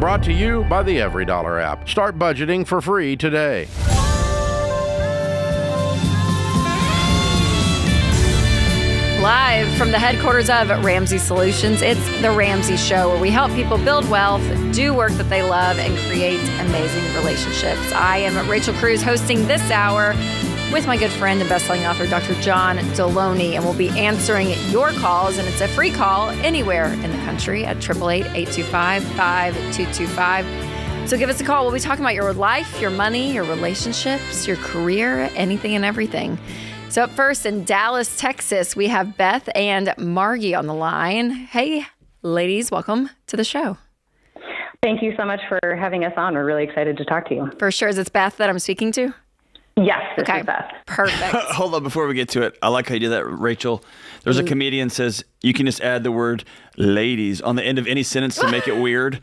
brought to you by the EveryDollar app. Start budgeting for free today. Live from the headquarters of Ramsay Solutions, it's the Ramsay Show, where we help people build wealth, do work that they love, and create amazing relationships. I am Rachel Cruze, hosting this hour with my good friend and best-selling author, Dr. John Delony, and we'll be answering your calls, and it's a free call anywhere in the country at 888-825-5225. So give us a call. We'll be talking about your life, your money, your relationships, your career, anything and everything. So up first in Dallas, Texas, we have Beth and Margie on the line. Hey, ladies, welcome to the show. Thank you so much for having us on. We're really excited to talk to you. For sure. Is it Beth that I'm speaking to? Yes, this okay. is Beth. Perfect. Hold on, before we get to it, I like how you did that, Rachel. There's a comedian says you can just add the word ladies on the end of any sentence to make it weird.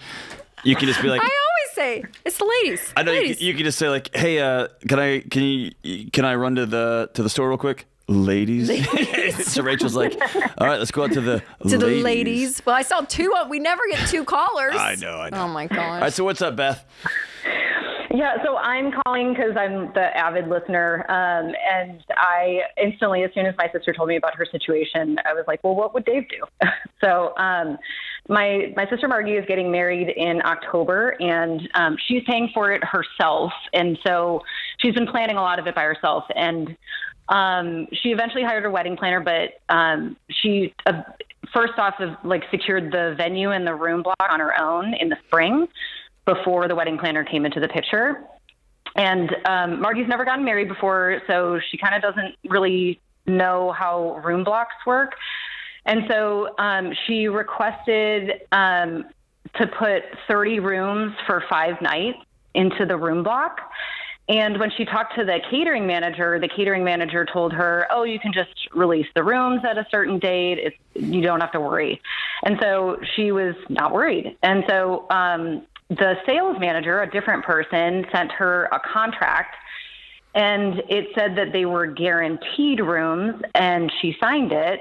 You can just be like, I always say it's the ladies. I know ladies. you can just say like, hey, can I run to the store real quick? Ladies. So Rachel's like, all right, let's go out to the ladies. Well, I saw two. We never get two callers. I know. Oh my gosh. All right, so what's up, Beth? Yeah, so I'm calling because I'm the avid listener, and I instantly, as soon as my sister told me about her situation, I was like, well, what would Dave do? So my sister Margie is getting married in October, and she's paying for it herself, and so she's been planning a lot of it by herself, and she eventually hired a wedding planner, but she first off secured the venue and the room block on her own in the spring, before the wedding planner came into the picture. And Margie's never gotten married before, so she kind of doesn't really know how room blocks work. And so she requested to put 30 rooms for 5 nights into the room block. And when she talked to the catering manager told her, oh, you can just release the rooms at a certain date. You don't have to worry. And so she was not worried. And so the sales manager, a different person, sent her a contract, and it said that they were guaranteed rooms, and she signed it.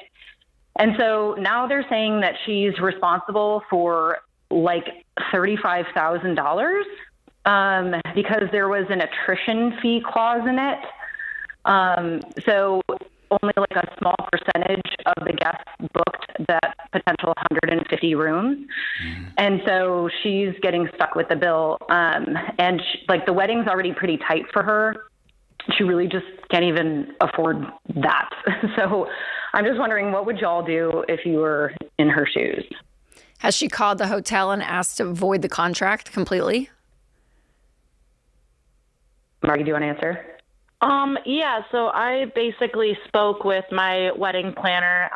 And so now they're saying that she's responsible for like $35,000 because there was an attrition fee clause in it. So only like a small percentage of the guests booked that potential 150 rooms. And so she's getting stuck with the bill. And the wedding's already pretty tight for her. She really just can't even afford that. So I'm just wondering, what would y'all do if you were in her shoes? Has she called the hotel and asked to void the contract completely? Margie, do you want to answer? Yeah, so I basically spoke with my wedding planner.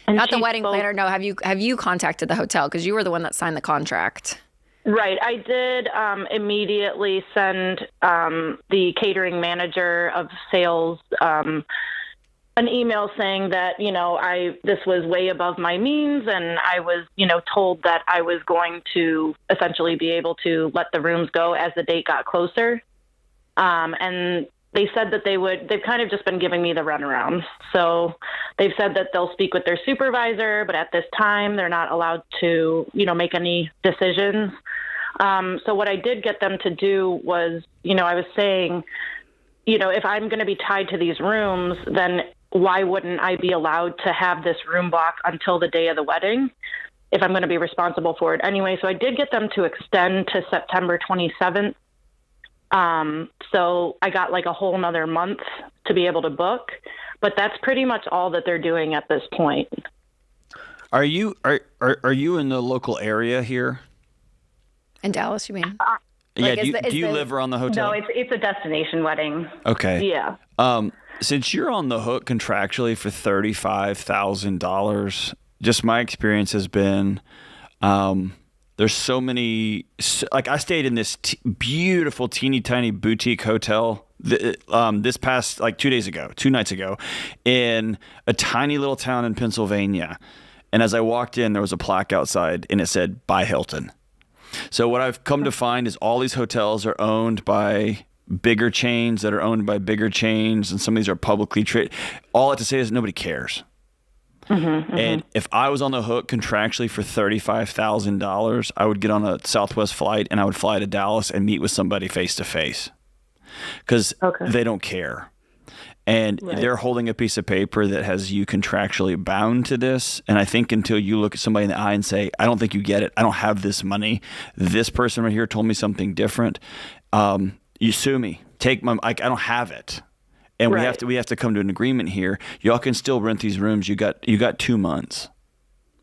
And not the wedding planner. No, have you contacted the hotel? Because you were the one that signed the contract. Right. I did immediately send the catering manager of sales an email saying that, this was way above my means, and I was, told that I was going to essentially be able to let the rooms go as the date got closer. And they said that they've kind of just been giving me the runaround. So they've said that they'll speak with their supervisor, but at this time they're not allowed to, make any decisions. So what I did get them to do was, I was saying, if I'm going to be tied to these rooms, then why wouldn't I be allowed to have this room block until the day of the wedding if I'm going to be responsible for it anyway? So I did get them to extend to September 27th. So I got like a whole nother month to be able to book, but that's pretty much all that they're doing at this point. Are you in the local area here? In Dallas, you mean? Yeah. Do you live around the hotel? No, it's a destination wedding. Okay. Yeah. Since you're on the hook contractually for $35,000, just my experience has been, there's so many, I stayed in this beautiful teeny tiny boutique hotel this past 2 nights ago in a tiny little town in Pennsylvania. And as I walked in, there was a plaque outside and it said, "By Hilton." So what I've come to find is all these hotels are owned by bigger chains that are owned by bigger chains. And some of these are publicly traded. All I have to say is nobody cares. And if I was on the hook contractually for $35,000, I would get on a Southwest flight and I would fly to Dallas and meet with somebody face to face because they don't care. And they're holding a piece of paper that has you contractually bound to this. And I think until you look at somebody in the eye and say, I don't think you get it. I don't have this money. This person right here told me something different. You sue me. Take my, I don't have it. And we have to come to an agreement here. Y'all can still rent these rooms. You got 2 months.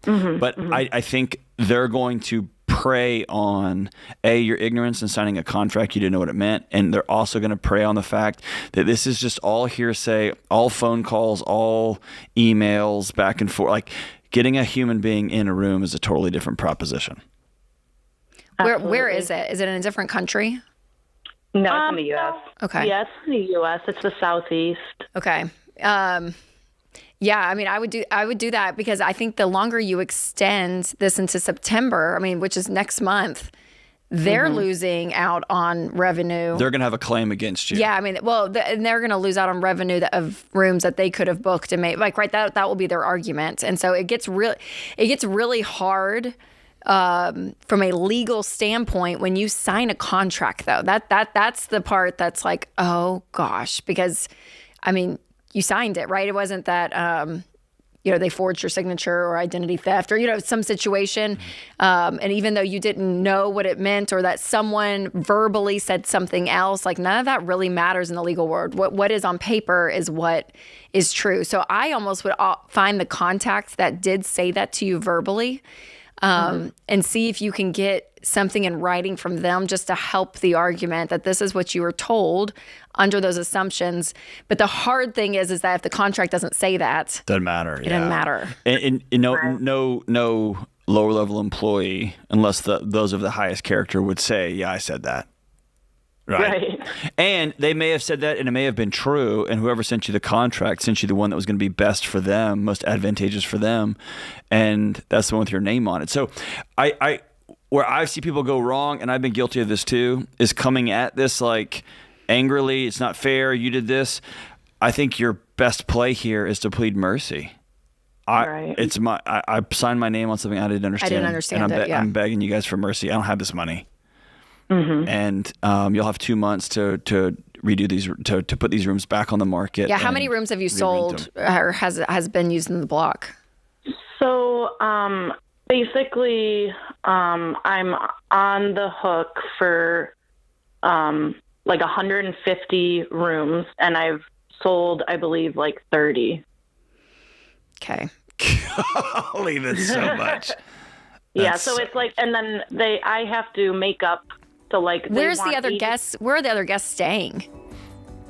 But I think they're going to prey on your ignorance in signing a contract. You didn't know what it meant. And they're also going to prey on the fact that this is just all hearsay, all phone calls, all emails back and forth. Like getting a human being in a room is a totally different proposition. Where is it? Is it in a different country? No, it's in the U.S. Okay. Yes, in the U.S. It's the Southeast. Okay. Yeah, I mean, I would do that because I think the longer you extend this into September, I mean, which is next month, they're losing out on revenue. They're going to have a claim against you. Yeah, I mean, well, and they're going to lose out on revenue of rooms that they could have booked and made. Like, right, that will be their argument, and so it gets really hard. From a legal standpoint, when you sign a contract, though, that's the part that's like, oh gosh, because I mean, you signed it, right? It wasn't that they forged your signature or identity theft or some situation, and even though you didn't know what it meant or that someone verbally said something else, like none of that really matters in the legal world. What is on paper is what is true. So I almost would find the contact that did say that to you verbally. And see if you can get something in writing from them just to help the argument that this is what you were told under those assumptions. But the hard thing is that if the contract doesn't say that, doesn't matter. It doesn't matter. And no lower level employee, unless those of the highest character would say, yeah, I said that. Right. And they may have said that and it may have been true. And whoever sent you the contract sent you the one that was going to be best for them, most advantageous for them. And that's the one with your name on it. So where I see people go wrong, and I've been guilty of this too, is coming at this like angrily. It's not fair. You did this. I think your best play here is to plead mercy. I signed my name on something I didn't understand. I didn't understand and I'm begging you guys for mercy. I don't have this money. And you'll have 2 months to redo these, to put these rooms back on the market. Yeah, how many rooms have you sold or has been used in the block? So basically, I'm on the hook for like 150 rooms, and I've sold, I believe, like 30. Okay. Golly, that's so much. Yeah, so it's like, and then I have to make up. So like, where's the other guests? Where are the other guests staying?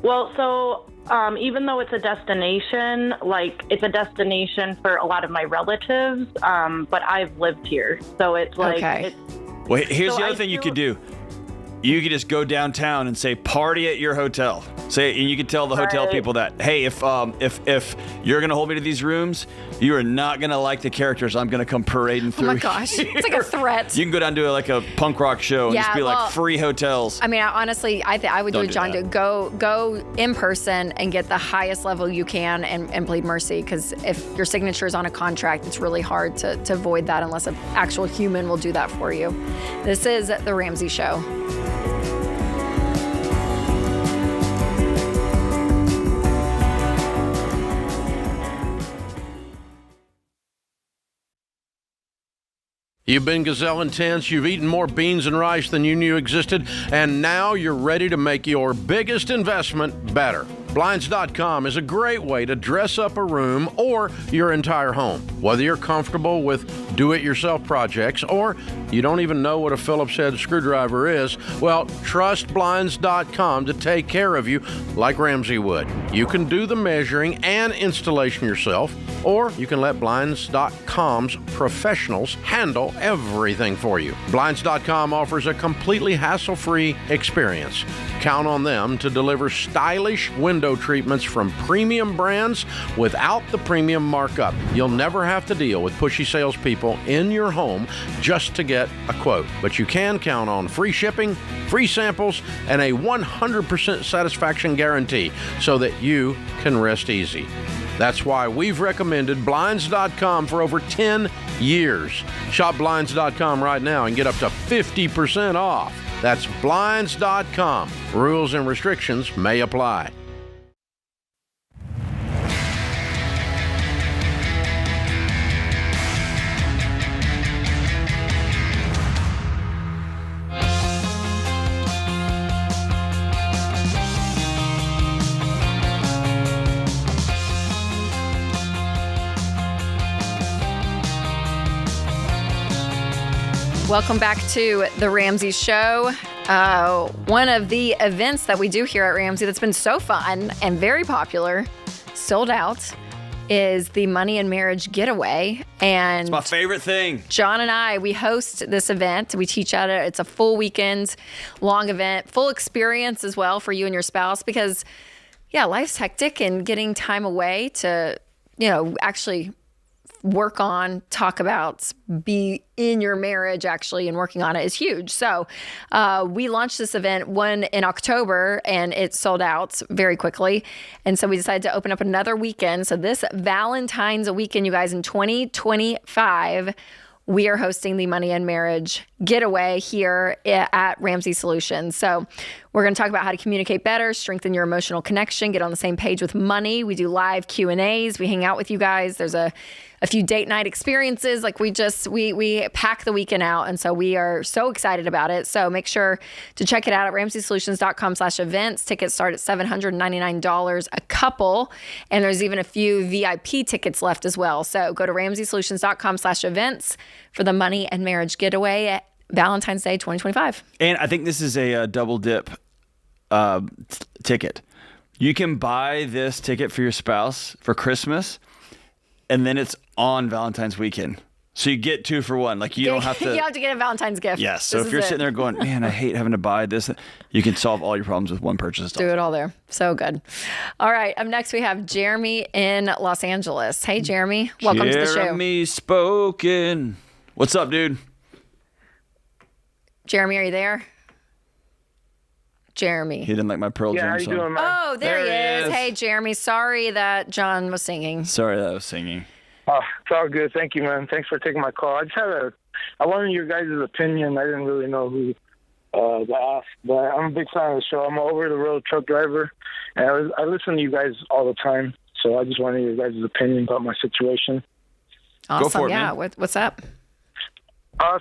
Well, so even though it's a destination, like it's a destination for a lot of my relatives, but I've lived here, so it's like. Okay. Well, here's the other thing you could do. You could just go downtown and say party at your hotel. And you could tell the hotel people that, hey, if you're gonna hold me to these rooms, you are not gonna like the characters I'm gonna come parading through. Oh my gosh, it's like a threat. You can go down to like a punk rock show and just be like free hotels. I mean, honestly, I would do what John did. Go in person and get the highest level you can and plead mercy, because if your signature is on a contract, it's really hard to avoid that unless an actual human will do that for you. This is the Ramsay Show. You've been gazelle intense, you've eaten more beans and rice than you knew existed, and now you're ready to make your biggest investment better. Blinds.com is a great way to dress up a room or your entire home. Whether you're comfortable with do-it-yourself projects or you don't even know what a Phillips head screwdriver is, well, trust Blinds.com to take care of you like Ramsey would. You can do the measuring and installation yourself, or you can let Blinds.com's professionals handle everything for you. Blinds.com offers a completely hassle-free experience. Count on them to deliver stylish window treatments from premium brands without the premium markup. You'll never have to deal with pushy salespeople in your home just to get a quote. But you can count on free shipping, free samples, and a 100% satisfaction guarantee so that you can rest easy. That's why we've recommended Blinds.com for over 10 years. Shop Blinds.com right now and get up to 50% off. That's Blinds.com. Rules and restrictions may apply. Welcome back to the Ramsay Show. One of the events that we do here at Ramsay that's been so fun and very popular, sold out, is the Money and Marriage Getaway. And It's my favorite thing. John and I, we host this event. We teach at it. It's a full weekend long event, full experience as well for you and your spouse because, yeah, life's hectic and getting time away to, actually work on, talk about, be in your marriage actually and working on it is huge. So we launched this event one in October and it sold out very quickly. And so we decided to open up another weekend. So this Valentine's weekend, you guys, in 2025, we are hosting the Money and Marriage Getaway here at Ramsay Solutions. So we're going to talk about how to communicate better, strengthen your emotional connection, get on the same page with money. We do live Q&As. We hang out with you guys. There's a few date night experiences. Like we pack the weekend out. And so we are so excited about it. So make sure to check it out at RamsaySolutions.com/events. Tickets start at $799 a couple. And there's even a few VIP tickets left as well. So go to RamsaySolutions.com/events for the Money and Marriage Getaway at Valentine's Day 2025. And I think this is a double dip ticket. You can buy this ticket for your spouse for Christmas, and then it's on Valentine's weekend. So you get 2 for 1. Like you don't have to. You have to get a Valentine's gift. Yes. So if you're sitting there going, man, I hate having to buy this, you can solve all your problems with one purchase. Do it all there. So good. All right. Up next, we have Jeremy in Los Angeles. Hey, Jeremy. Welcome to the show. Jeremy spoken. What's up, dude? Jeremy, are you there? Jeremy. He didn't like my Pearl Jam song. How you doing, man? Oh, there he is. Hey, Jeremy. Sorry that John was singing. Sorry that I was singing. Oh, it's all good. Thank you, man. Thanks for taking my call. I wanted your guys' opinion. I didn't really know who to ask, but I'm a big fan of the show. I'm an over-the-road truck driver, and I listen to you guys all the time, so I just wanted your guys' opinion about my situation. Awesome. Go for it, yeah. man. What's up?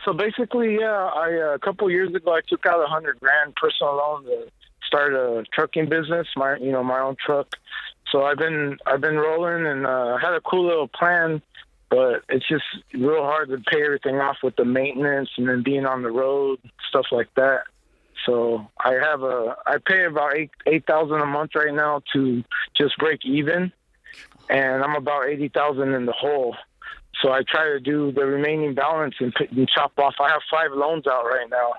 So basically, a couple of years ago, I took out $100,000 personal loan to start a trucking business, my own truck. So I've been rolling, and I had a cool little plan, but it's just real hard to pay everything off with the maintenance and then being on the road, stuff like that. So I pay about $8,000 a month right now to just break even, and I'm about $80,000 in the hole. So I try to do the remaining balance and chop off. I have 5 loans out right now,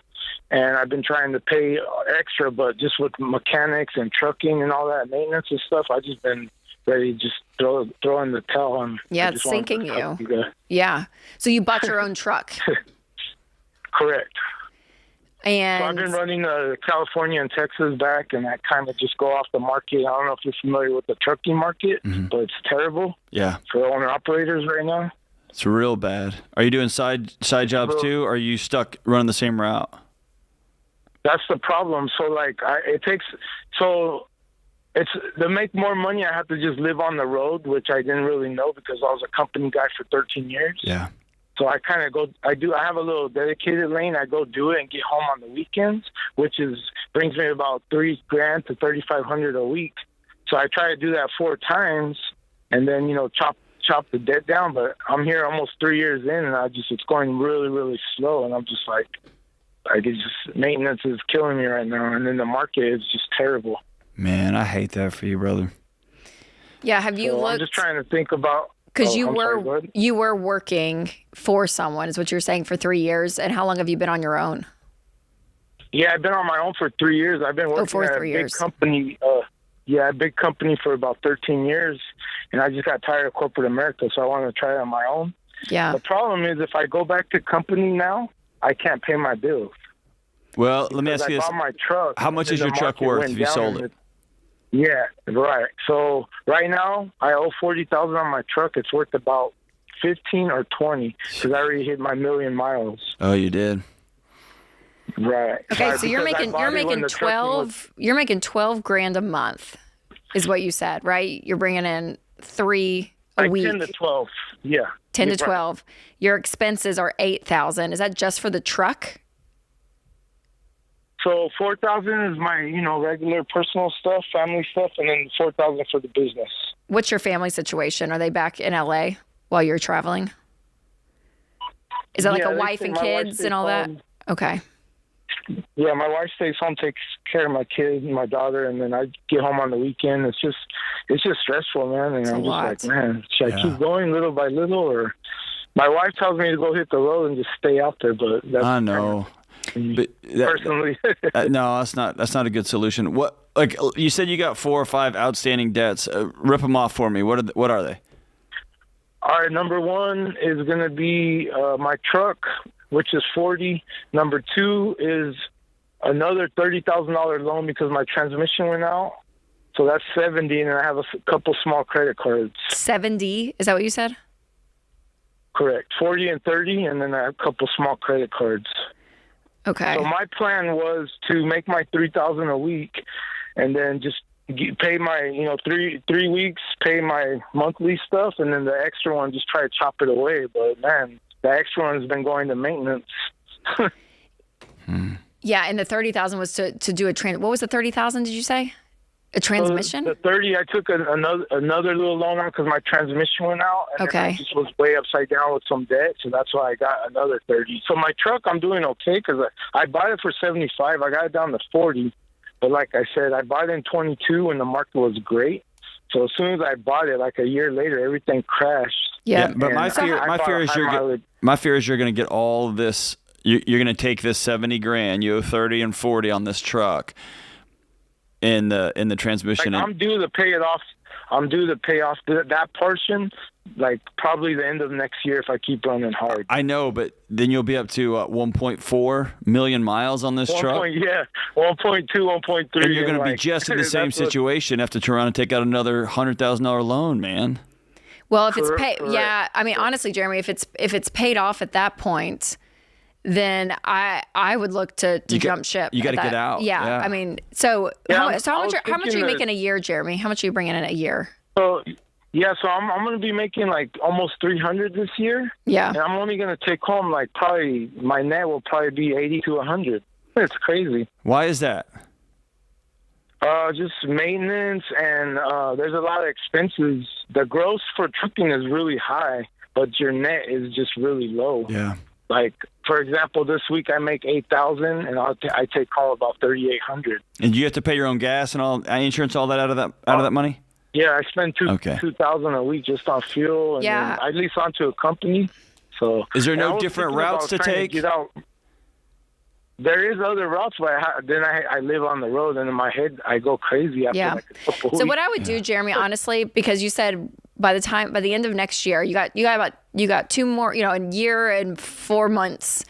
and I've been trying to pay extra, but just with mechanics and trucking and all that maintenance and stuff, I've just been ready to just throw in the towel. And Yeah, it's sinking you. Yeah. So you bought your own truck. Correct. And So I've been running California and Texas back, and I kind of just go off the market. I don't know if you're familiar with the trucking market, but it's terrible Yeah. for owner-operators right now. It's real bad. Are you doing side jobs too, or are you stuck running the same route? That's the problem. So it's to make more money, I have to just live on the road, which I didn't really know because I was a company guy for 13 years. Yeah. So I kind of I have a little dedicated lane. I go do it and get home on the weekends, which brings me about $3,000 to $3,500 a week. So I try to do that 4 times and then, chop the debt down. But I'm here almost 3 years in, and it's going really, really slow. And I'm just like, maintenance is killing me right now. And then the market is just terrible. Man, I hate that for you, brother. yeah, have you looked? I'm just trying to think about. Because you sorry, were working for someone, is what you're saying, for 3 years. And how long have you been on your own? Yeah, I've been on my own for 3 years. I've been working for at 3 a big years. company. A big company for about 13 years, and I just got tired of corporate America, so I wanted to try it on my own. Yeah. The problem is if I go back to company now, I can't pay my bills. Well, let me ask you I this. bought my truck. How much and is the your truck market worth went if you down, sold and it? Yeah, right. So right now I owe $40,000 on my truck. It's worth about 15 or 20 because I already hit my 1,000,000 miles. Oh, you did. Right. Okay, so you're making 12 grand a month, is what you said, right? You're bringing in 3 a week. 10 to 12. Yeah. 10 to 12. Your expenses are 8,000. Is that just for the truck? So 4,000 is my, regular personal stuff, family stuff, and then 4,000 for the business. What's your family situation? Are they back in LA while you're traveling? Is that like a wife and kids and all that? Okay. Yeah, my wife stays home, takes care of my kids and my daughter, and then I get home on the weekend. It's just stressful, man. And I'm just like, man, should I keep going little by little, or my wife tells me to go hit the road and just stay out there, but that's I know. But personally, no, that's not a good solution. What, like you said, you got 4 or 5 outstanding debts. Rip them off for me. What are they? All right, number 1 is going to be my truck, which is 40. Number 2 is another $30,000 loan because my transmission went out. So that's 70, and I have a couple small credit cards. 70? Is that what you said? Correct. 40 and 30, and then I have a couple small credit cards. Okay. So my plan was to make my $3,000 a week, and then just pay my 3 weeks, pay my monthly stuff, and then the extra one just try to chop it away. But man, the extra one has been going to maintenance. Yeah, and the 30,000 was to do a what was the 30,000? Did you say a transmission? So the 30, I took another little loan on because my transmission went out, and then I just was way upside down with some debt, so that's why I got another 30. So my truck, I'm doing okay because I bought it for 75. I got it down to 40, but like I said, I bought it in 22 when the market was great. So as soon as I bought it, like a year later, everything crashed. Yeah, but my fear is you're going to get all of this. You're going to take this 70 grand. You owe 30 and 40 on this truck. In the transmission, I'm due to pay it off. I'm due to pay off that portion, like probably the end of next year if I keep running hard. I know, but then you'll be up to 1.4 million miles on this truck. 1.2, 1.3. And you're going to be just in the same situation. Have to turn around and take out another $100,000 loan, man. Well, if it's paid, yeah. I mean, honestly, Jeremy, if it's paid off at that point, then I would look to jump ship. You got to get out. Yeah. I mean, how much are you making a year, Jeremy? How much are you bringing in a year? So I'm going to be making like almost 300 this year. Yeah. And I'm only going to take home like probably my net will probably be 80 to 100. It's crazy. Why is that? Just maintenance, and there's a lot of expenses. The gross for trucking is really high, but your net is just really low. Yeah. Like, for example, this week I make $8,000, and I take home about $3,800. And you have to pay your own gas and all insurance, all that out of that money? Yeah, I spend $2,000 a week just on fuel, and then I lease onto a company. So is there no different routes to take? There is other routes, but then I live on the road, and in my head I go crazy after like a couple weeks. So what I would do, Jeremy, honestly, because you said by the end of next year, you got 2 more, a year and 4 months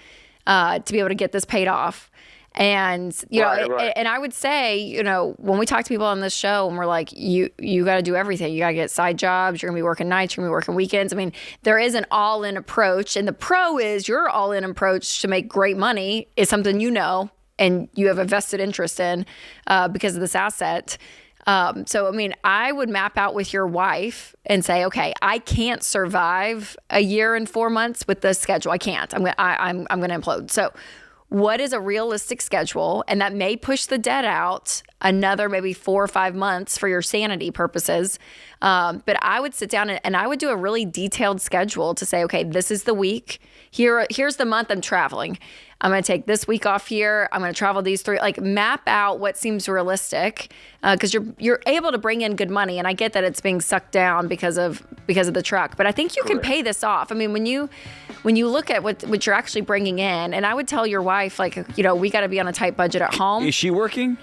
to be able to get this paid off. And and I would say, when we talk to people on this show and we're like, you got to do everything. You got to get side jobs. You're gonna be working nights. You're gonna be working weekends. I mean, there is an all-in approach, and the pro is your all-in approach to make great money is something and you have a vested interest in because of this asset. So, I mean, I would map out with your wife and say, okay, I can't survive a year and 4 months with this schedule. I can't. I'm going to implode. So what is a realistic schedule? And that may push the debt out another maybe 4 or 5 months for your sanity purposes. But I would sit down and I would do a really detailed schedule to say, okay, this is the week. Here's the month I'm traveling. I'm going to take this week off here. I'm going to travel these 3, like map out what seems realistic because you're able to bring in good money. And I get that it's being sucked down because of the truck, but I think you can pay this off. I mean, when you look at what you're actually bringing in, and I would tell your wife, like, we got to be on a tight budget at home. Is she working?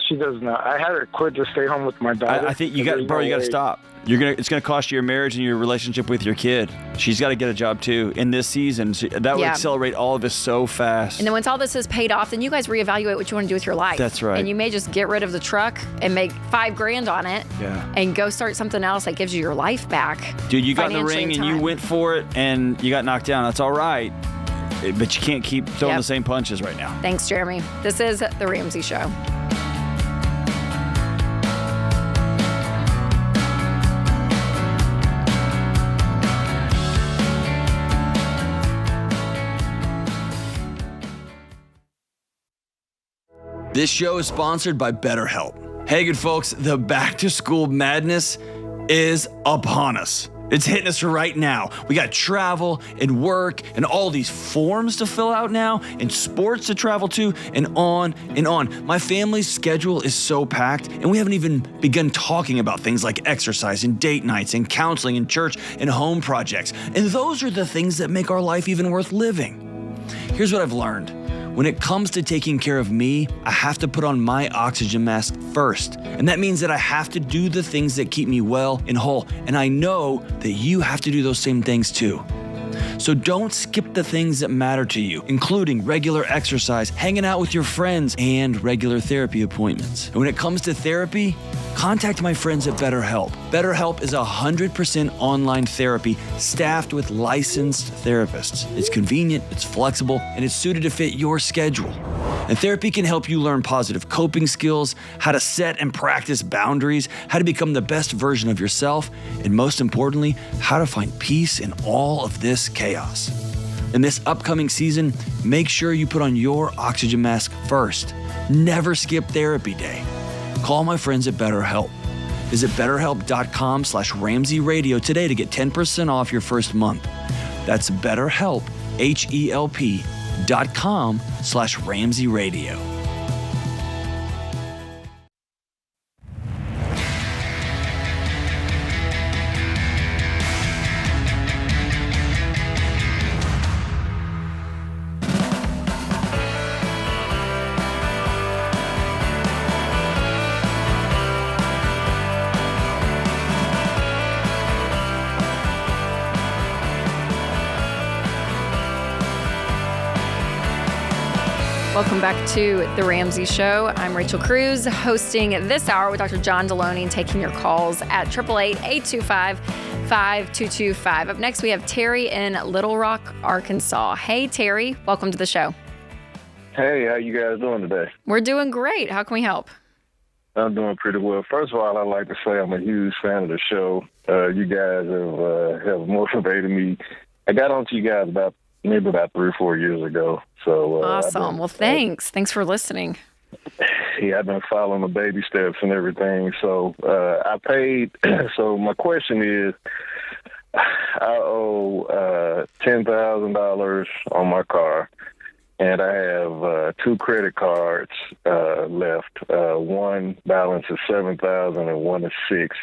She does not. I had her quit to stay home with my daughter. I think you got to stop. It's gonna cost you your marriage and your relationship with your kid. She's got to get a job too in this season. That would accelerate all of this so fast. And then once all this is paid off, then you guys reevaluate what you want to do with your life. That's right. And you may just get rid of the truck and make $5,000 on it. Yeah. And go start something else that gives you your life back. Dude, you got in the ring and you went for it and you got knocked down. That's all right. But you can't keep throwing the same punches right now. Thanks, Jeremy. This is The Ramsay Show. This show is sponsored by BetterHelp. Hey, good folks, the back-to-school madness is upon us. It's hitting us right now. We got travel and work and all these forms to fill out now and sports to travel to and on and on. My family's schedule is so packed and we haven't even begun talking about things like exercise and date nights and counseling and church and home projects. And those are the things that make our life even worth living. Here's what I've learned. When it comes to taking care of me, I have to put on my oxygen mask first. And that means that I have to do the things that keep me well and whole. And I know that you have to do those same things too. So don't skip the things that matter to you, including regular exercise, hanging out with your friends, and regular therapy appointments. And when it comes to therapy, contact my friends at BetterHelp. BetterHelp is 100% online therapy staffed with licensed therapists. It's convenient, it's flexible, and it's suited to fit your schedule. And therapy can help you learn positive coping skills, how to set and practice boundaries, how to become the best version of yourself, and most importantly, how to find peace in all of this chaos. In this upcoming season, make sure you put on your oxygen mask first. Never skip therapy day. Call my friends at BetterHelp. Visit BetterHelp.com/Ramsay Radio today to get 10% off your first month. That's BetterHelp, HELP.com/Ramsay Radio. Welcome back to The Ramsay Show. I'm Rachel Cruze, hosting this hour with Dr. John Delony and taking your calls at 888-825-5225. Up next, we have Terry in Little Rock, Arkansas. Hey, Terry. Welcome to the show. Hey, how you guys doing today? We're doing great. How can we help? I'm doing pretty well. First of all, I'd like to say I'm a huge fan of the show. You guys have motivated me. I got onto you guys about 3 or 4 years ago. So awesome. Well, thanks. Thanks for listening. Yeah, I've been following the baby steps and everything. So I paid. So my question is, I owe $10,000 on my car, and I have 2 credit cards left. One balance is $7,000 and one is $6,000.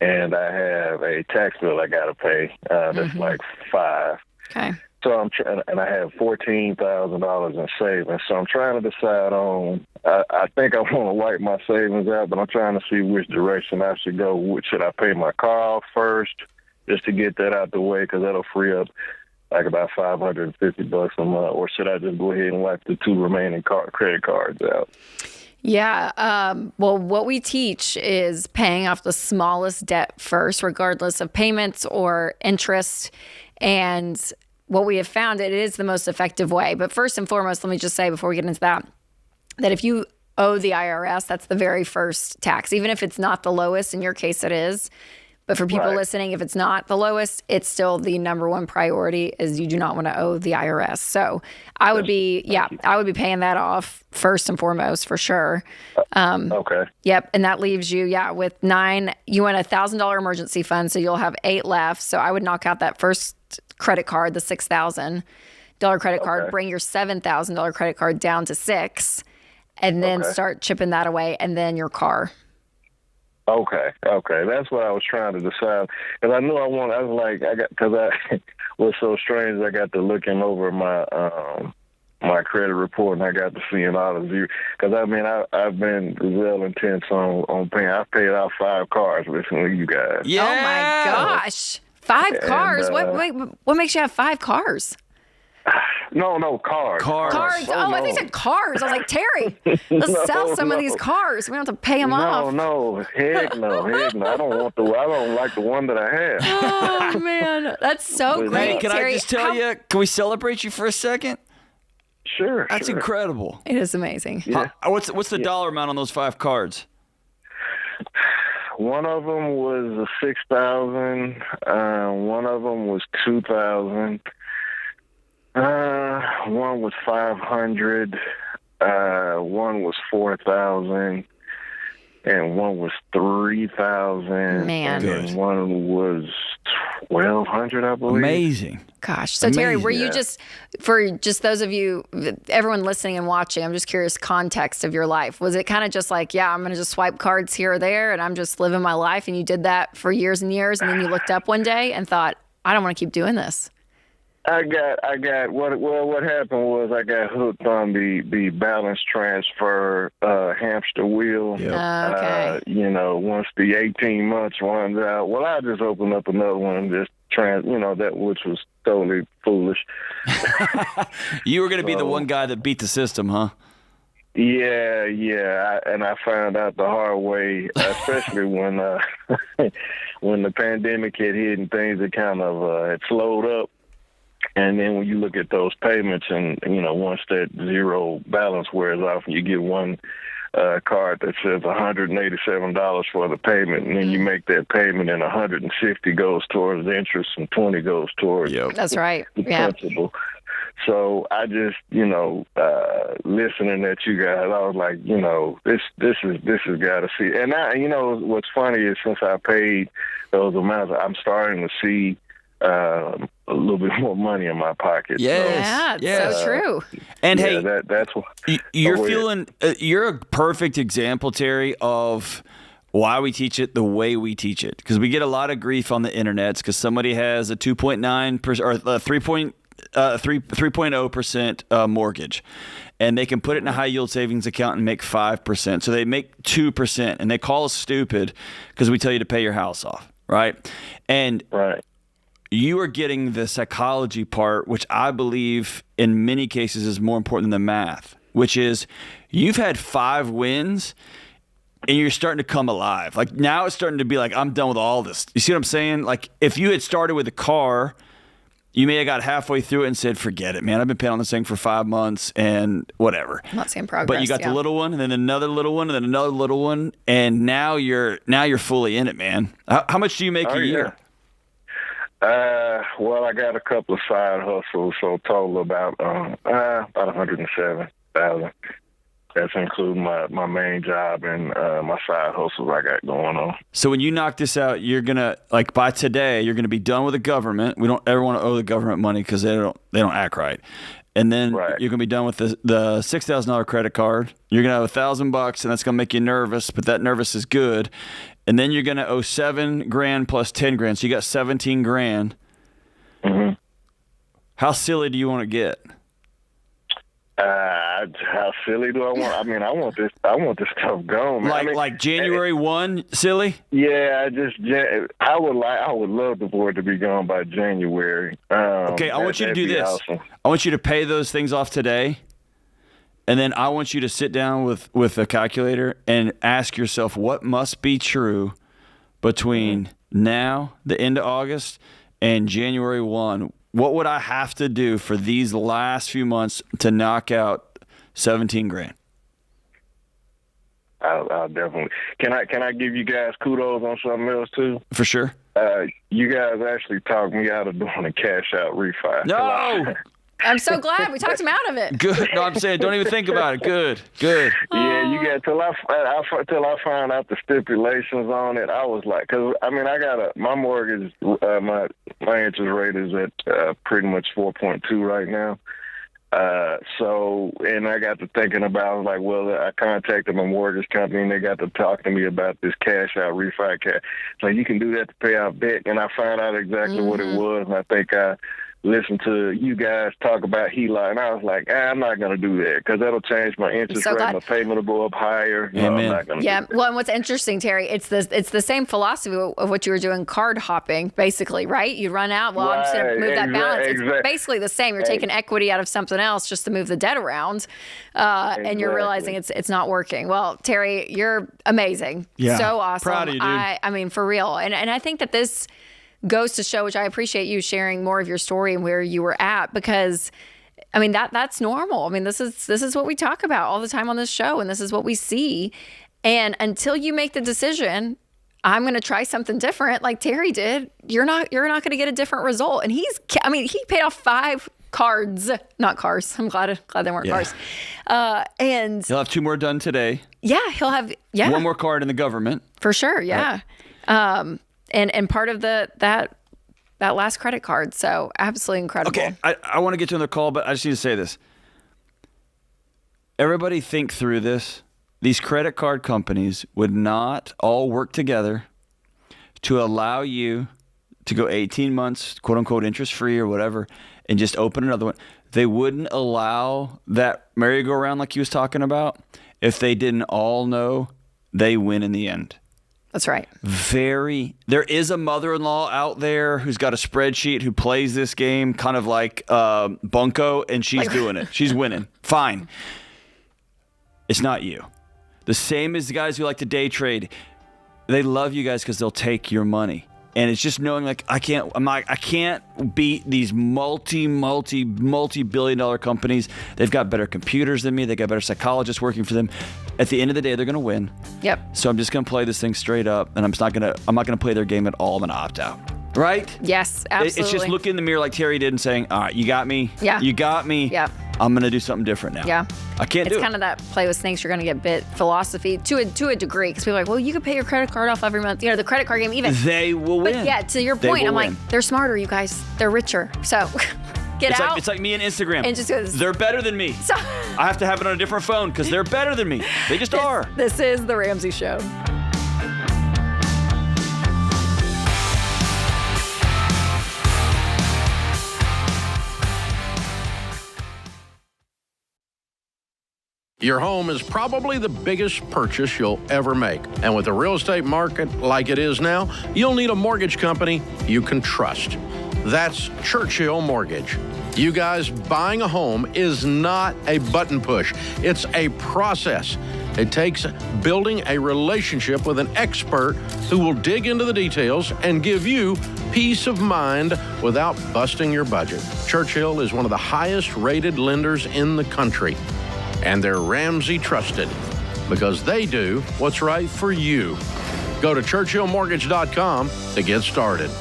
And I have a tax bill I got to pay. That's like $5,000. Okay. So I'm trying, and I have $14,000 in savings. So I'm trying to decide on. I think I want to wipe my savings out, but I'm trying to see which direction I should go. Should I pay my car off first, just to get that out the way, because that'll free up like about $550 a month, or should I just go ahead and wipe the 2 remaining credit cards out? Yeah. Well, what we teach is paying off the smallest debt first, regardless of payments or interest. And what we have found, it is the most effective way. But first and foremost, let me just say before we get into that if you owe the IRS, that's the very first tax, even if it's not the lowest. In your case, it is. But for people listening, if it's not the lowest, it's still the number one priority, is you do not want to owe the IRS. So I would be, I would be paying that off first and foremost, for sure. Okay. Yep. And that leaves you, with 9, you want $1,000 emergency fund. So you'll have 8 left. So I would knock out that first credit card, the $6,000 credit card, bring your $7,000 credit card down to $6,000, and then start chipping that away, and then your car. Okay. That's what I was trying to decide, because I knew I was like, what's so strange, I got to looking over my my credit report, and I got to seeing all the zero. Because I mean, I've been well intense on paying. I paid out 5 cars listening to you guys. Yeah. Oh my gosh. 5 cars? What makes you have 5 cars? No, cars. Cars. Oh, I think you said cars. I was like, Terry, let's sell some of these cars. We don't have to pay them off. Heck no. I don't like the one that I have. Oh man, that's so great, Hey, can Terry. I just tell you? Can we celebrate you for a second? Sure. That's incredible. It is amazing. Yeah. What's the dollar amount on those 5 cards? One of them was $6,000. One of them was $2,000. One was $500. One was $4,000. And one was $3,000. Man. And one was $1,200, I believe. Amazing. Gosh. So Terry, were you Amazing. for those of you, everyone listening and watching, I'm just curious context of your life. Was it kind of just like, yeah, I'm going to just swipe cards here or there and I'm just living my life, and you did that for years and years, and then you looked up one day and thought, I don't want to keep doing this? What happened was I got hooked on the balance transfer hamster wheel. Yep. Okay. Once the 18 months runs out, well, I just opened up another one and just that, which was totally foolish. You were going to be the one guy that beat the system, huh? Yeah, and I found out the hard way, especially when when the pandemic had hit and things had kind of had slowed up. And then when you look at those payments and, once that zero balance wears off and you get one card that says $187 for the payment, and then you make that payment and $150 goes towards the interest and $20 goes towards That's right. the Yeah. principal. So I just, listening at you guys, I was like, this has got to see. And what's funny is since I paid those amounts, I'm starting to see a little bit more money in my pocket. Yeah, it's so true. And Yeah, hey, that's what you're go ahead. feeling. You're a perfect example, Terry, of why we teach it the way we teach it. Because we get a lot of grief on the internets because somebody has a 2.9% or 3.0% mortgage, and they can put it in a high yield savings account and make 5%. So they make 2%, and they call us stupid because we tell you to pay your house off, right? And Right. you are getting the psychology part, which I believe in many cases is more important than the math, which is you've had 5 wins and you're starting to come alive. Like now it's starting to be like, I'm done with all this. You see what I'm saying? Like if you had started with a car, you may have got halfway through it and said, forget it, man. I've been paying on this thing for 5 months and whatever. I'm not seeing progress. But you got the little one and then another little one and then another little one. And now you're fully in it, man. How much do you make a year? Well, I got a couple of side hustles, so total about $107,000. That's including my main job and my side hustles I got going on. So when you knock this out, you're gonna by today, you're gonna be done with the government. We don't ever want to owe the government money because they don't act right. And then you're gonna be done with the $6,000 credit card. You're gonna have $1,000, and that's gonna make you nervous, but that nervous is good. And then you're gonna owe $7,000 plus $10,000, so you got $17,000. Mm-hmm. How silly do you want to get? How silly do I want? I mean, I want this stuff gone, man. Like January 1, silly? Yeah, I would love the board to be gone by January. Okay, I want you to do this. Awesome. I want you to pay those things off today, and then I want you to sit down with a calculator and ask yourself what must be true between now, the end of August, and January 1. What would I have to do for these last few months to knock out $17,000? I'll definitely. Can I give you guys kudos on something else too? For sure. You guys actually talked me out of doing a cash out refi. No. I'm so glad we talked him out of it. Good. No, I'm saying don't even think about it. Good. Yeah, you got till I found out the stipulations on it. I was like, because I mean, I got my mortgage, my interest rate is at pretty much 4.2 right now. So, and I got to thinking about, like, well, I contacted my mortgage company and they got to talk to me about this cash out refi cash. So you can do that to pay out debt. And I found out exactly what it was. And I think listen to you guys talk about HELOC, and I was like, I'm not going to do that because that'll change my interest rate. My payment will go up higher. No, I'm not going to. Yeah. Well, and what's interesting, Terry, it's the same philosophy of what you were doing card hopping, basically, right? You run out. Well, I'm just going to move that balance. It's basically the same. You're taking equity out of something else just to move the debt around, and you're realizing it's not working. Well, Terry, you're amazing. Yeah. So awesome. Proud of you, dude. I mean, for real. And I think that this goes to show, which I appreciate you sharing more of your story and where you were at, because I mean that's normal. I mean, this is what we talk about all the time on this show, and this is what we see. And until you make the decision, I'm going to try something different, like Terry did, you're not going to get a different result. And he paid off 5 cards, not cars. I'm glad they weren't cars. And he'll have 2 more done today. Yeah, he'll have 1 more card in the government for sure. Yeah. Right. And part of that last credit card. So absolutely incredible. Okay, I want to get to another call, but I just need to say this. Everybody think through this. These credit card companies would not all work together to allow you to go 18 months, quote unquote, interest free or whatever, and just open another one. They wouldn't allow that merry-go-round like he was talking about if they didn't all know they win in the end. That's right. There is a mother-in-law out there who's got a spreadsheet who plays this game kind of like Bunko, and she's doing it. She's winning. Fine. It's not you. The same as the guys who like to day trade. They love you guys because they'll take your money. And it's just knowing like I can't beat these multi-billion-dollar companies. They've got better computers than me. They got better psychologists working for them. At the end of the day, they're going to win. Yep. So I'm just going to play this thing straight up, and I'm not going to play their game at all. I'm going to opt out. Right? Yes, absolutely. It's just looking in the mirror like Terry did and saying, all right, you got me. Yeah. You got me. Yeah. I'm going to do something different now. Yeah. I can't do it. It's kind of that play with snakes, you're going to get bit philosophy to a degree. Because people are like, well, you can pay your credit card off every month. You know, the credit card game even. They will win. But yeah, to your point, I'm like, they're smarter, you guys. They're richer. So get out. It's like me and Instagram. And just goes, they're better than me. So, I have to have it on a different phone because they're better than me. They just are. This is The Ramsay Show. Your home is probably the biggest purchase you'll ever make. And with the real estate market like it is now, you'll need a mortgage company you can trust. That's Churchill Mortgage. You guys, buying a home is not a button push. It's a process. It takes building a relationship with an expert who will dig into the details and give you peace of mind without busting your budget. Churchill is one of the highest rated lenders in the country. And they're Ramsey trusted because they do what's right for you. Go to ChurchillMortgage.com to get started.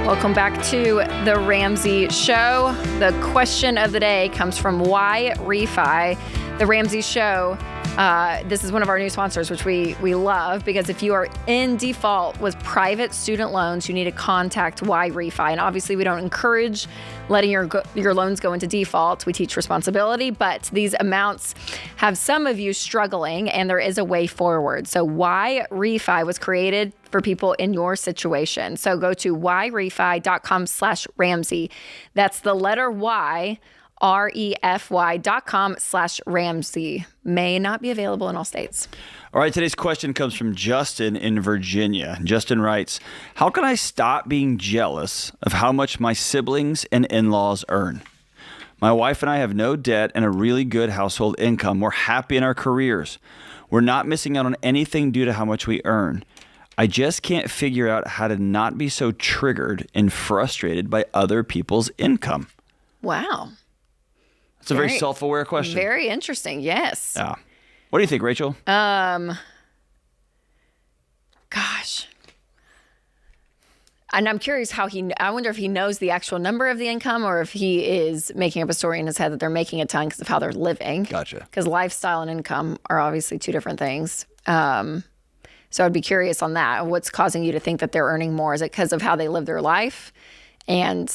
Welcome back to The Ramsay Show. The question of the day comes from Why Refi. The Ramsay Show, this is one of our new sponsors, which we love, because if you are in default with private student loans, you need to contact Why Refi. And obviously, we don't encourage letting your loans go into default. We teach responsibility, but these amounts have some of you struggling, and there is a way forward. So Why Refi was created for people in your situation. So go to whyrefi.com/Ramsey. That's the letter Y, REFY.com/Ramsey. May not be available in all states. All right, today's question comes from Justin in Virginia. Justin writes, how can I stop being jealous of how much my siblings and in-laws earn? My wife and I have no debt and a really good household income. We're happy in our careers. We're not missing out on anything due to how much we earn. I just can't figure out how to not be so triggered and frustrated by other people's income. Wow. It's a very self-aware question. Very interesting, yes. Yeah. What do you think, Rachel? Gosh. And I'm curious I wonder if he knows the actual number of the income or if he is making up a story in his head that they're making a ton because of how they're living. Gotcha. Because lifestyle and income are obviously two different things. So I'd be curious on that. What's causing you to think that they're earning more? Is it because of how they live their life? And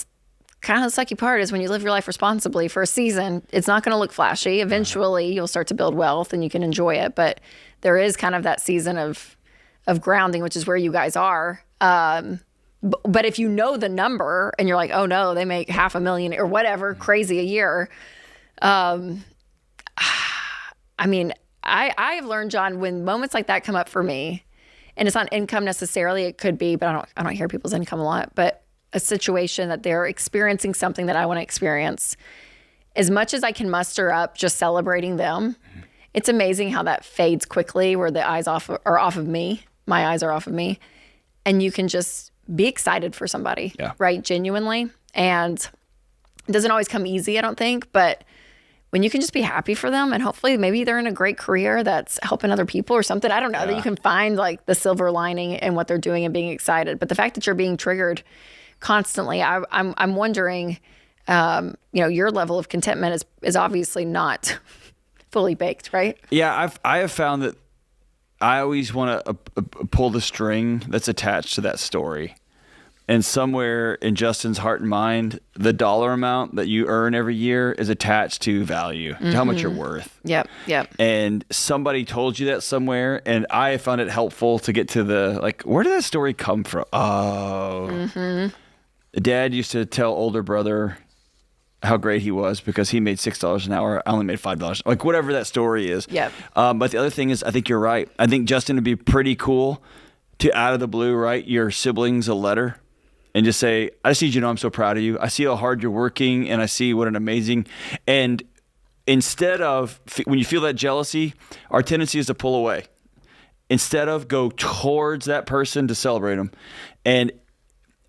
kind of the sucky part is when you live your life responsibly for a season, it's not going to look flashy. Eventually, you'll start to build wealth and you can enjoy it. But there is kind of that season of grounding, which is where you guys are. But if you know the number and you're like, oh no, they make $500,000 or whatever crazy a year. I mean, I have learned, John, when moments like that come up for me, and it's not income necessarily, it could be, but I don't hear people's income a lot, but a situation that they're experiencing something that I want to experience. As much as I can muster up just celebrating them, it's amazing how that fades quickly where the eyes are off of me. My eyes are off of me. And you can just be excited for somebody, right? Genuinely. And it doesn't always come easy, I don't think, but when you can just be happy for them and hopefully maybe they're in a great career that's helping other people or something, I don't know, that you can find like the silver lining in what they're doing and being excited. But the fact that you're being triggered constantly, I'm wondering, your level of contentment is obviously not fully baked, right? Yeah, I have found that I always want to pull the string that's attached to that story. And somewhere in Justin's heart and mind, the dollar amount that you earn every year is attached to value, to how much you're worth. Yep. And somebody told you that somewhere, and I found it helpful to get to where did that story come from? Oh. Dad used to tell older brother how great he was because he made $6 an hour. I only made $5. Like whatever that story is. Yep. But the other thing is, I think you're right. I think Justin would be pretty cool to out of the blue write your siblings a letter and just say, I just need you to know I'm so proud of you. I see how hard you're working and I see what an amazing, and instead of, when you feel that jealousy, our tendency is to pull away. Instead of go towards that person to celebrate them. And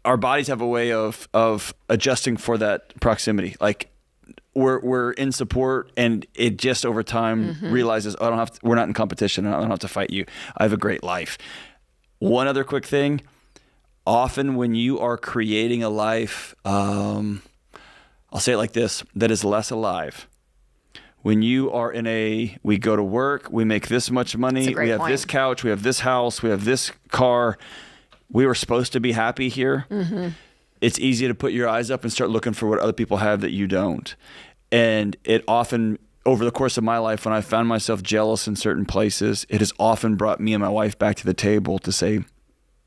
our bodies have a way of adjusting for that proximity. Like we're in support, and it just over time realizes, we're not in competition. I don't have to fight you. I have a great life. One other quick thing. Often when you are creating a life, I'll say it like this, that is less alive. When you are we go to work, we make this much money, we have this couch, we have this house, we have this car. We were supposed to be happy here. It's easy to put your eyes up and start looking for what other people have that you don't. And it often, over the course of my life, when I found myself jealous in certain places, it has often brought me and my wife back to the table to say,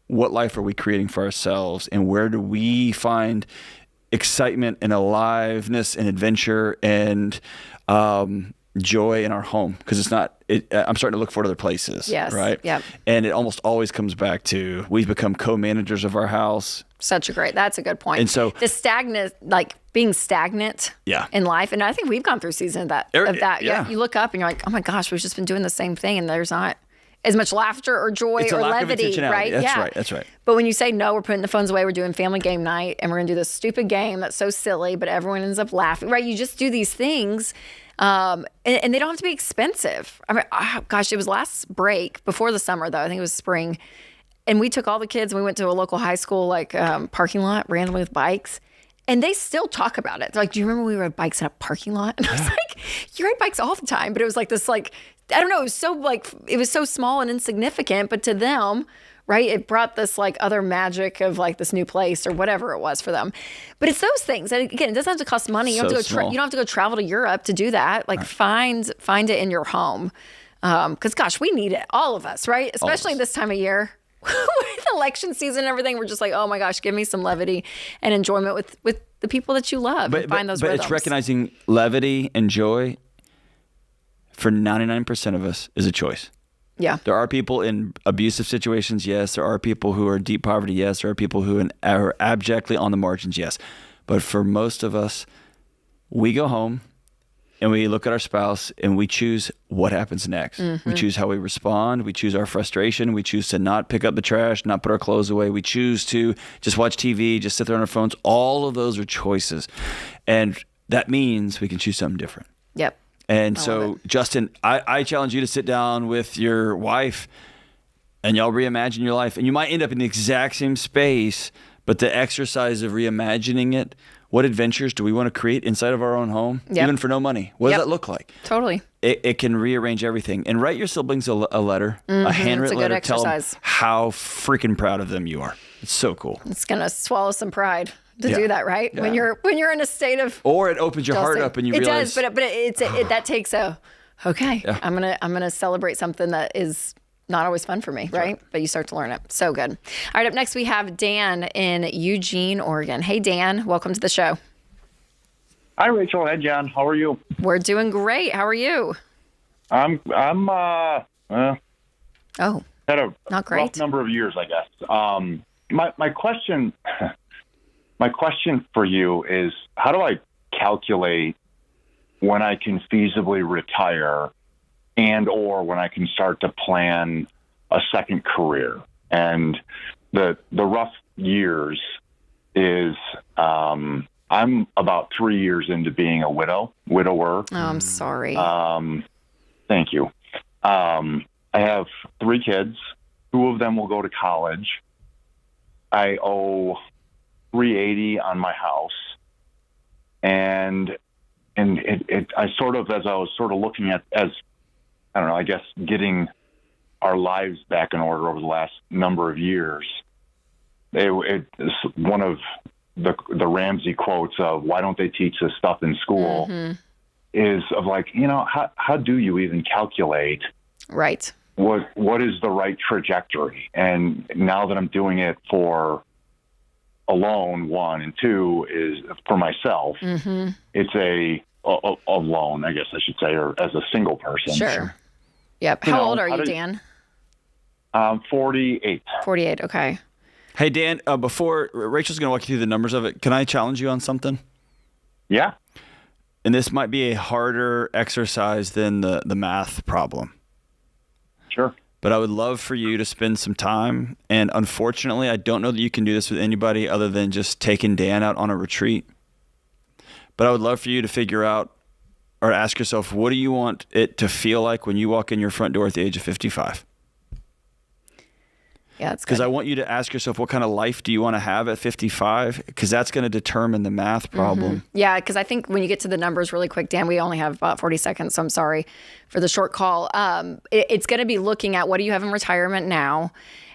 what life are we creating for ourselves? And where do we find excitement and aliveness and adventure and joy in our home? Because I'm starting to look for other places. Yes. Right? Yep. And it almost always comes back to we've become co-managers of our house. That's a good point. And so being stagnant in life. And I think we've gone through a season of that. Yeah. You look up and you're like, oh my gosh, we've just been doing the same thing. And there's not as much laughter or joy it's or a lack levity, of intentionality. right? That's right. But when you say no, we're putting the phones away, we're doing family game night, and we're going to do this stupid game that's so silly, but everyone ends up laughing, right? You just do these things, and they don't have to be expensive. I mean, it was last break, before the summer, though. I think it was spring. And we took all the kids, and we went to a local high school, parking lot, randomly with bikes. And they still talk about it. They're like, do you remember we rode bikes in a parking lot? And I was like, you ride bikes all the time. But it was like this, I don't know, it was so small and insignificant, but to them, right, it brought this other magic of this new place or whatever it was for them. But it's those things. And again, it doesn't have to cost money. You don't have to go you don't have to go travel to Europe to do that. Find it in your home. Because gosh, we need it, all of us, right? Especially this time of year. With election season and everything, we're just like, oh my gosh, give me some levity and enjoyment with the people that you love. And find those rhythms. It's recognizing levity and joy for 99% of us is a choice. Yeah. There are people in abusive situations, yes. There are people who are in deep poverty, yes. There are people who are abjectly on the margins, yes. But for most of us, we go home and we look at our spouse and we choose what happens next. We choose how we respond. We choose our frustration. We choose to not pick up the trash, not put our clothes away. We choose to just watch TV, just sit there on our phones. All of those are choices. And that means we can choose something different. Yep. And so, Justin, I challenge you to sit down with your wife and y'all reimagine your life. And you might end up in the exact same space, But the exercise of reimagining it, what adventures do we want to create inside of our own home, even for no money? What does that look like? Totally. It can rearrange everything. And write your siblings a letter, a handwritten letter. Tell them how freaking proud of them you are. It's so cool. It's going to swallow some pride to do that, right? Yeah. When you're in a state of... Or it opens your heart up and you realize... It does, but that takes okay, I'm gonna celebrate something that is not always fun for me, right? But you start to learn it. So good. All right, up next we have Dan in Eugene, Oregon. Hey, Dan, welcome to the show. Hi, Rachel. Hi, John. How are you? We're doing great. How are you? I'm not great. Rough number of years, I guess. My question for you is, how do I calculate when I can feasibly retire and or when I can start to plan a second career? And the rough years is I'm about 3 years into being a widower. Oh, I'm sorry. Thank you. I have 3 kids. 2 of them will go to college. I owe $380 on my house. And I sort of, as I was sort of looking at, as, I don't know, I guess getting our lives back in order over the last number of years, it's one of the Ramsey quotes of, why don't they teach this stuff in school, is of like, how do you even calculate right what is the right trajectory? And now that I'm doing it for alone, 1, and 2 is for myself. It's a loan, I guess I should say, or as a single person. Sure. Yep. How old are you, Dan? 48. 48. Okay. Hey, Dan, before Rachel's going to walk you through the numbers of it, can I challenge you on something? Yeah. And this might be a harder exercise than the math problem. Sure. But I would love for you to spend some time. And unfortunately, I don't know that you can do this with anybody other than just taking Dan out on a retreat. But I would love for you to figure out or ask yourself, what do you want it to feel like when you walk in your front door at the age of 55? Yeah, it's because I want you to ask yourself, what kind of life do you want to have at 55? Because that's going to determine the math problem. Yeah, because I think when you get to the numbers really quick, Dan, we only have about 40 seconds, so I'm sorry for the short call. It's going to be looking at what do you have in retirement now,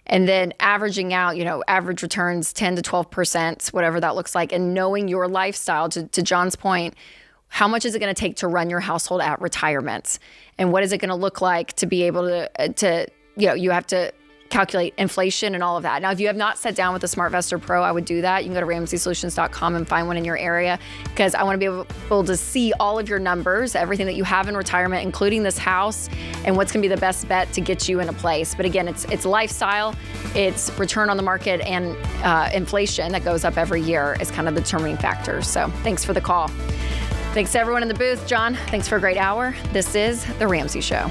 and then averaging out, average returns 10 to 12%, whatever that looks like, and knowing your lifestyle. To John's point, how much is it going to take to run your household at retirement? And what is it going to look like to be able to you have to calculate inflation and all of that. Now, if you have not sat down with a SmartVestor Pro, I would do that. You can go to RamsaySolutions.com and find one in your area, because I want to be able to see all of your numbers, everything that you have in retirement, including this house, and what's going to be the best bet to get you in a place. But again, it's lifestyle, it's return on the market, and inflation that goes up every year is kind of the determining factors. So thanks for the call. Thanks to everyone in the booth. John, thanks for a great hour. This is The Ramsay Show.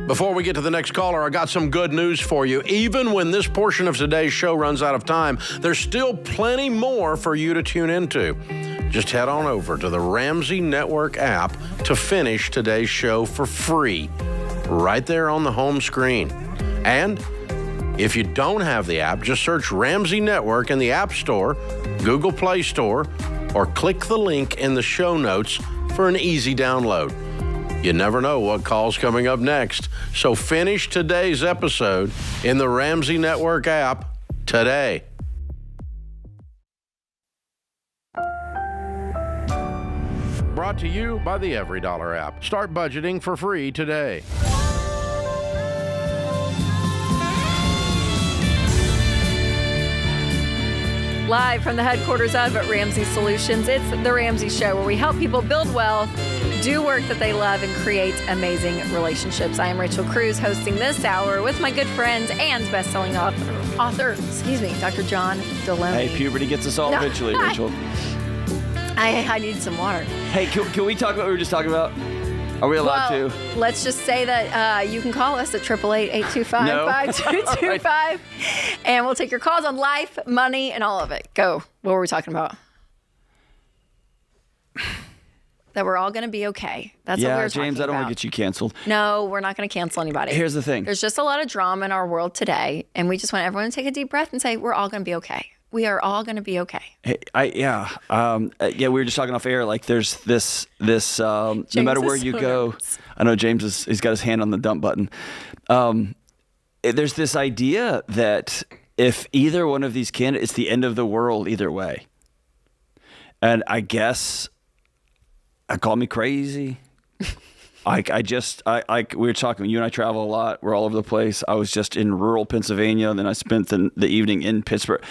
Before we get to the next caller, I got some good news for you. Even when this portion of today's show runs out of time, there's still plenty more for you to tune into. Just head on over to the Ramsey Network app to finish today's show for free, right there on the home screen. And if you don't have the app, just search Ramsey Network in the App Store, Google Play Store, or click the link in the show notes for an easy download. You never know what call's coming up next. So finish today's episode in the Ramsey Network app today. Brought to you by the EveryDollar app. Start budgeting for free today. Live from the headquarters of Ramsay Solutions, it's The Ramsay Show, where we help people build wealth, do work that they love, and create amazing relationships. I am Rachel Cruze, hosting this hour with my good friend and best-selling author author, Dr. John Delony. Hey, puberty gets us all eventually, Rachel. I need some water. Hey, can we talk about what we were just talking about? Are we allowed to? Let's just say that you can call us at 888-825-5225, and we'll take your calls on life, money, and all of it. Go. What were we talking about? That we're all going to be okay. That's what we were talking James, I don't want about. to get you canceled. No, we're not going to cancel anybody. Here's the thing. There's just a lot of drama in our world today, and we just want everyone to take a deep breath and say, we're all going to be okay. We are all going to be okay. Hey, we were just talking off air. Like, there's this. No matter where you go, nervous. I know James he's got his hand on the dump button. There's this idea that if either one of these candidates, it's the end of the world either way. And I guess, call me crazy. we were talking. You and I travel a lot. We're all over the place. I was just in rural Pennsylvania, and then I spent the evening in Pittsburgh.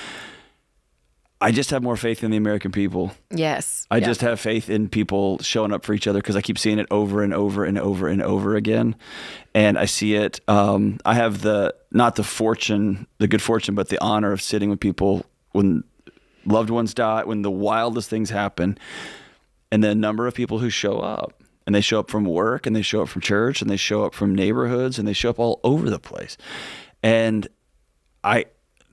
I just have more faith in the American people. Yes. I just have faith in people showing up for each other because I keep seeing it over and over and over and over again. And I see it. I have not the good fortune, but the honor of sitting with people when loved ones die, when the wildest things happen, and the number of people who show up. And they show up from work, and they show up from church, and they show up from neighborhoods, and they show up all over the place. And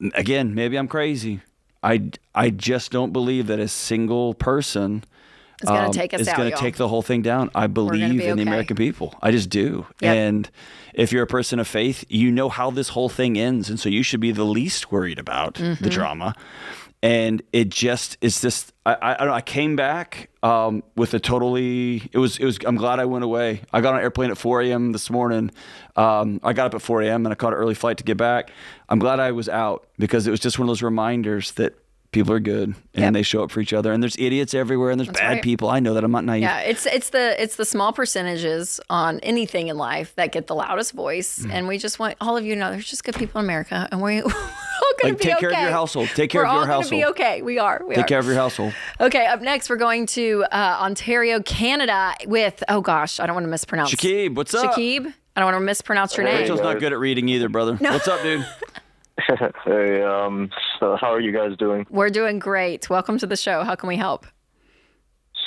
maybe I'm crazy. I just don't believe that a single person is going to take us out. Is going to take the whole thing down. I believe in the American people. I just do. Yep. And if you're a person of faith, you know how this whole thing ends, and so you should be the least worried about the drama. And it just is this. I don't know. I came back with a totally. It was. I'm glad I went away. I got on an airplane at 4 a.m. this morning. I got up at 4 a.m. and I caught an early flight to get back. I'm glad I was out because it was just one of those reminders that people are good and they show up for each other. And there's idiots everywhere and there's bad people. I know that. I'm not naive. Yeah, it's the small percentages on anything in life that get the loudest voice. And we just want all of you to know there's just good people in America, and we're all going to be okay. Take care of your household. Take care of your household. We're all going to be okay. We are. Take care of your household. Okay, up next, we're going to Ontario, Canada with, I don't want to mispronounce. Shakib, what's up? Shakib, I don't want to mispronounce your name. Rachel's not good at reading either, brother. No. What's up, dude? Hey, so how are you guys doing? We're doing great. Welcome to the show. How can we help?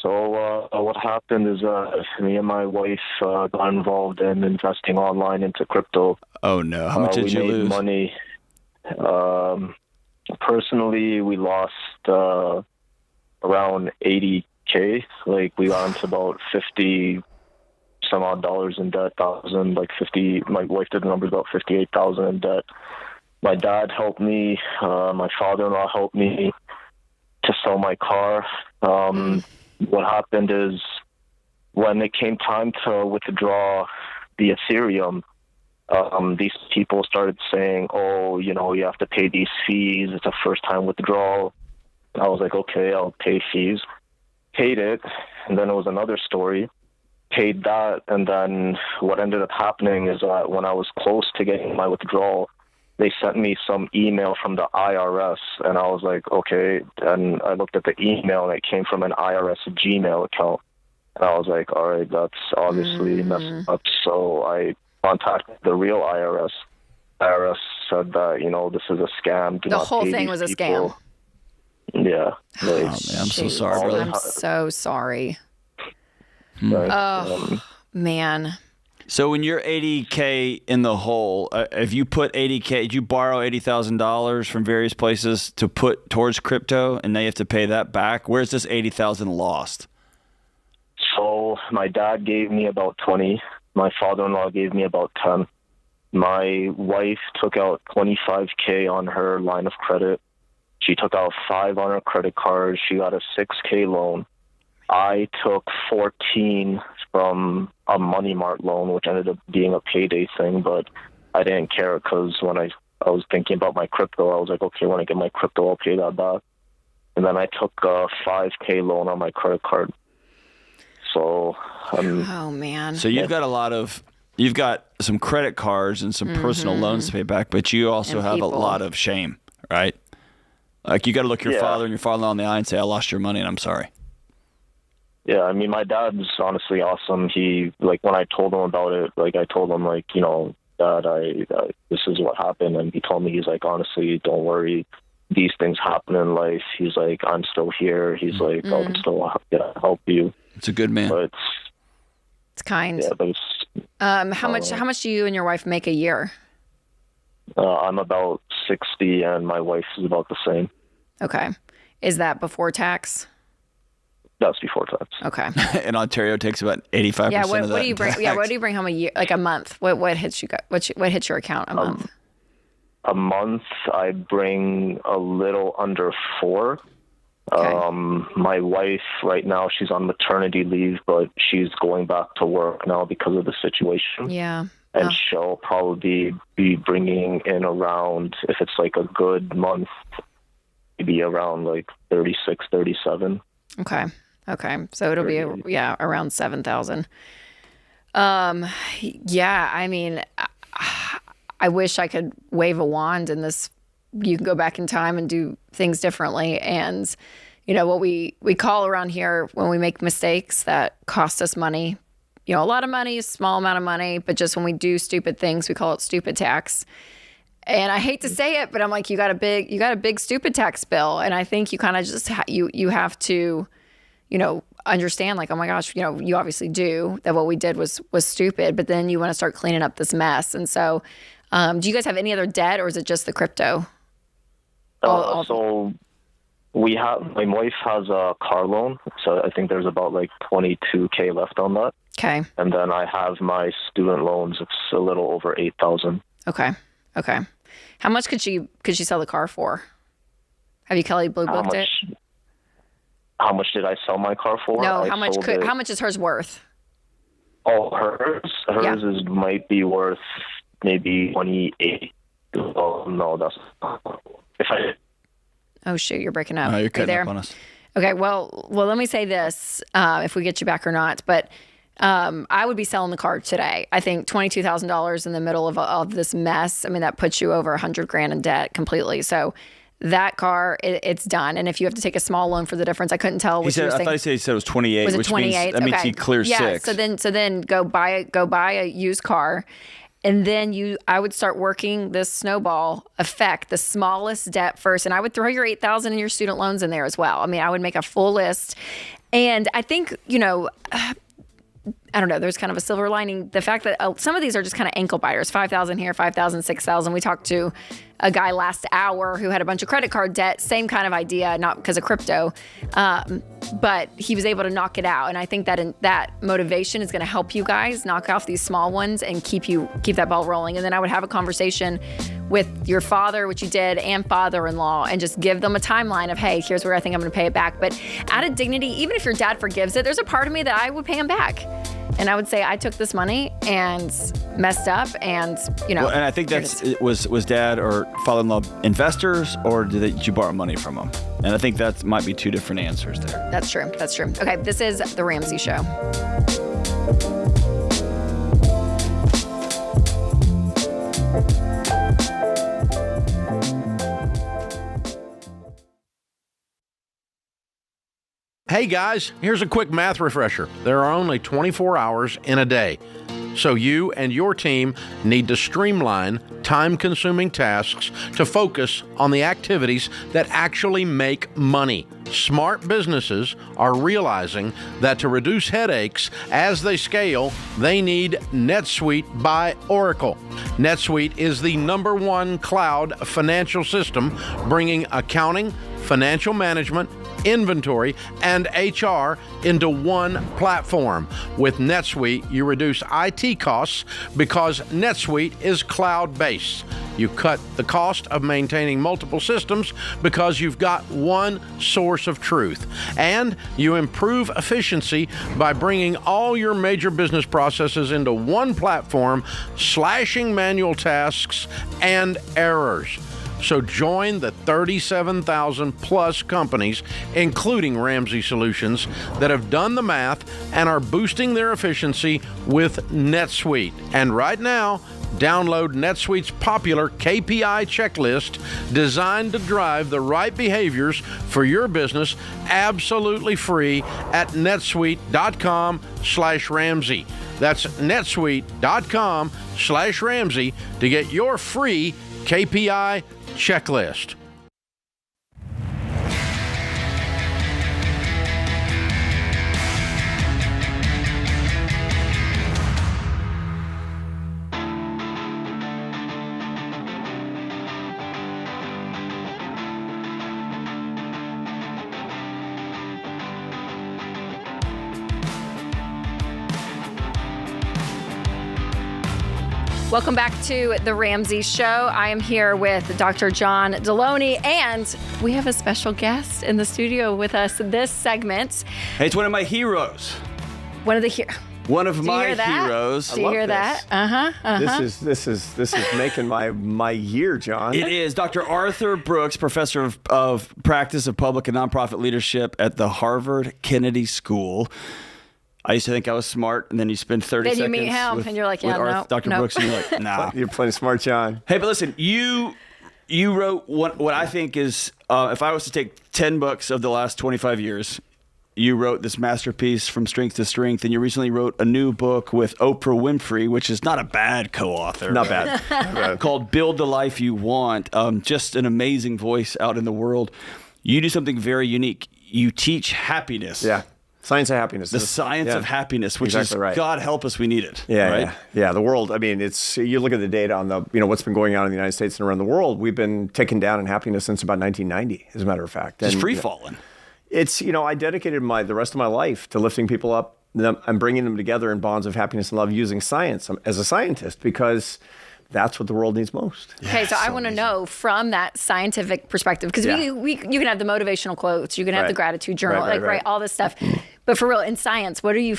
So what happened is me and my wife got involved in investing online into crypto. Oh, no. How much did you lose? We made money. Personally, we lost around $80K. Like, we got into about 50 some odd dollars in debt. My wife did the numbers, about 58,000 in debt. My dad helped me. My father-in-law helped me to sell my car. What happened is when it came time to withdraw the Ethereum, these people started saying, oh, you have to pay these fees. It's a first-time withdrawal. I was like, okay, I'll pay fees. Paid it, and then it was another story. Paid that, and then what ended up happening is that when I was close to getting my withdrawal, they sent me some email from the IRS, and I was like, okay. And I looked at the email, and it came from an IRS Gmail account. And I was like, all right, that's obviously messed up. So I contacted the real IRS. IRS said that, this is a scam. The whole thing was a scam. Yeah. Man, I'm so sorry, brother. I'm so sorry. Right. Man. So when you're $80K in the hole, if you put $80K, did you borrow $80,000 from various places to put towards crypto, and now you have to pay that back? Where's this $80,000 lost? So my dad gave me about 20. My father-in-law gave me about 10. My wife took out $25K on her line of credit. She took out 5 on her credit card. She got a $6K loan. I took 14 from a Money Mart loan, which ended up being a payday thing, but I didn't care because when I was thinking about my crypto, I was like, okay, when I get my crypto, I'll pay that back. And then I took a 5K loan on my credit card. So, oh man. So you've got some credit cards and some personal loans to pay back, but you also have a lot of shame, right? Like, you got to look your father and your father-in-law in the eye and say, I lost your money and I'm sorry. Yeah, I mean, my dad's honestly awesome. He, when I told him about it, I told him, Dad, this is what happened. And he told me, he's like, honestly, don't worry. These things happen in life. He's like, I'm still here. He's like, I'll still help you. It's a good man. But It's kind. yeah, but it's, How much do you and your wife make a year? I'm about 60 and my wife is about the same. Okay. Is that before tax? That's before tax. Okay. And Ontario takes about 85% Yeah. of that. What do you bring? tax. Yeah. What do you bring home a year? Like a month? What hits you? What hits your account a month? A month, I bring a little under 4. Okay. My wife right now, she's on maternity leave, but she's going back to work now because of the situation. Yeah. And she'll probably be bringing in around, if it's like a good month, maybe around like 36, 37. Okay. So it'll be around 7,000. Yeah. I mean, I wish I could wave a wand and you can go back in time and do things differently. And what we call around here when we make mistakes that cost us money. A lot of money, a small amount of money, but just when we do stupid things, we call it stupid tax. And I hate to say it, but I'm like, you got a big stupid tax bill. And I think you kind of just, you have to, understand like, oh my gosh, you obviously do that. What we did was stupid, but then you want to start cleaning up this mess. And so, do you guys have any other debt or is it just the crypto? So my wife has a car loan. So I think there's about like $22,000 left on that. Okay. And then I have my student loans. It's a little over $8,000. Okay. How much could she sell the car for? Have you Kelly Blue booked it? How much did I sell my car for? No, how much is hers worth? Oh, hers might be worth maybe 28. Oh no, that's if I. Oh shoot, you're breaking up. Oh, you're cutting there? up on us. Okay, well, let me say this: if we get you back or not, but I would be selling the car today. I think $22,000 in the middle of this mess. I mean, that puts you over $100,000 in debt completely. So that car, it's done. And if you have to take a small loan for the difference, I couldn't tell. I thought he said it was 28. Was it which 28? Means, that means he clears 6. So then go buy a used car. And then I would start working this snowball effect, the smallest debt first. And I would throw your $8,000 in your student loans in there as well. I mean, I would make a full list. And I think, I don't know, there's kind of a silver lining. The fact that some of these are just kind of ankle biters, 5,000 here, 5,000, 6,000. We talked to a guy last hour who had a bunch of credit card debt, same kind of idea, not because of crypto, but he was able to knock it out. And I think that motivation is going to help you guys knock off these small ones and keep that ball rolling. And then I would have a conversation with your father, which you did, and father-in-law, and just give them a timeline of, hey, here's where I think I'm going to pay it back. But out of dignity, even if your dad forgives it, there's a part of me that I would pay him back. And I would say I took this money and messed up, and Well, and I think was dad or father-in-law investors, or did you borrow money from them? And I think that might be two different answers there. That's true. Okay, this is the Ramsay Show. Hey guys, here's a quick math refresher. There are only 24 hours in a day. So you and your team need to streamline time-consuming tasks to focus on the activities that actually make money. Smart businesses are realizing that to reduce headaches as they scale, they need NetSuite by Oracle. NetSuite is the #1 cloud financial system, bringing accounting, financial management, inventory, and HR into one platform. With NetSuite, you reduce IT costs because NetSuite is cloud-based. You cut the cost of maintaining multiple systems because you've got one source of truth. And you improve efficiency by bringing all your major business processes into one platform, slashing manual tasks and errors. So join the 37,000 plus companies, including Ramsay Solutions, that have done the math and are boosting their efficiency with NetSuite. And right now, Download NetSuite's popular KPI checklist designed to drive the right behaviors for your business absolutely free at netsuite.com/Ramsey. That's netsuite.com/Ramsey to get your free KPI checklist. Welcome back to the Ramsay Show. I am here with Dr. John Delony, and we have a special guest in the studio with us this segment. Hey, it's one of my heroes. One of my heroes. Do you hear that? This is making my year, John. It is Dr. Arthur Brooks, professor of practice of public and nonprofit leadership at the Harvard Kennedy School. I used to think I was smart, and then you spend 30 seconds. Then you meet him, and you're like, yeah, no. Dr. Brooks, and you're like, nah. You're plenty smart, John. Hey, but listen, you wrote what I think is, if I was to take 10 books of the last 25 years, you wrote this masterpiece, From Strength to Strength, and you recently wrote a new book with Oprah Winfrey, which is not a bad co-author. Not bad. Called Build the Life You Want. Just an amazing voice out in the world. You do something very unique. You teach happiness. Yeah. Science of happiness. The science of happiness, which exactly is, right. God help us, we need it. Yeah, right? yeah. The world, I mean, you look at the data on what's been going on in the United States and around the world, we've been taken down in happiness since about 1990, as a matter of fact. It's free falling. It's, I dedicated the rest of my life to lifting people up and bringing them together in bonds of happiness and love using science as a scientist, because that's what the world needs most. Okay, so I want to know from that scientific perspective, because you can have the motivational quotes, you can have the gratitude journal, all this stuff. But for real, in science, what have you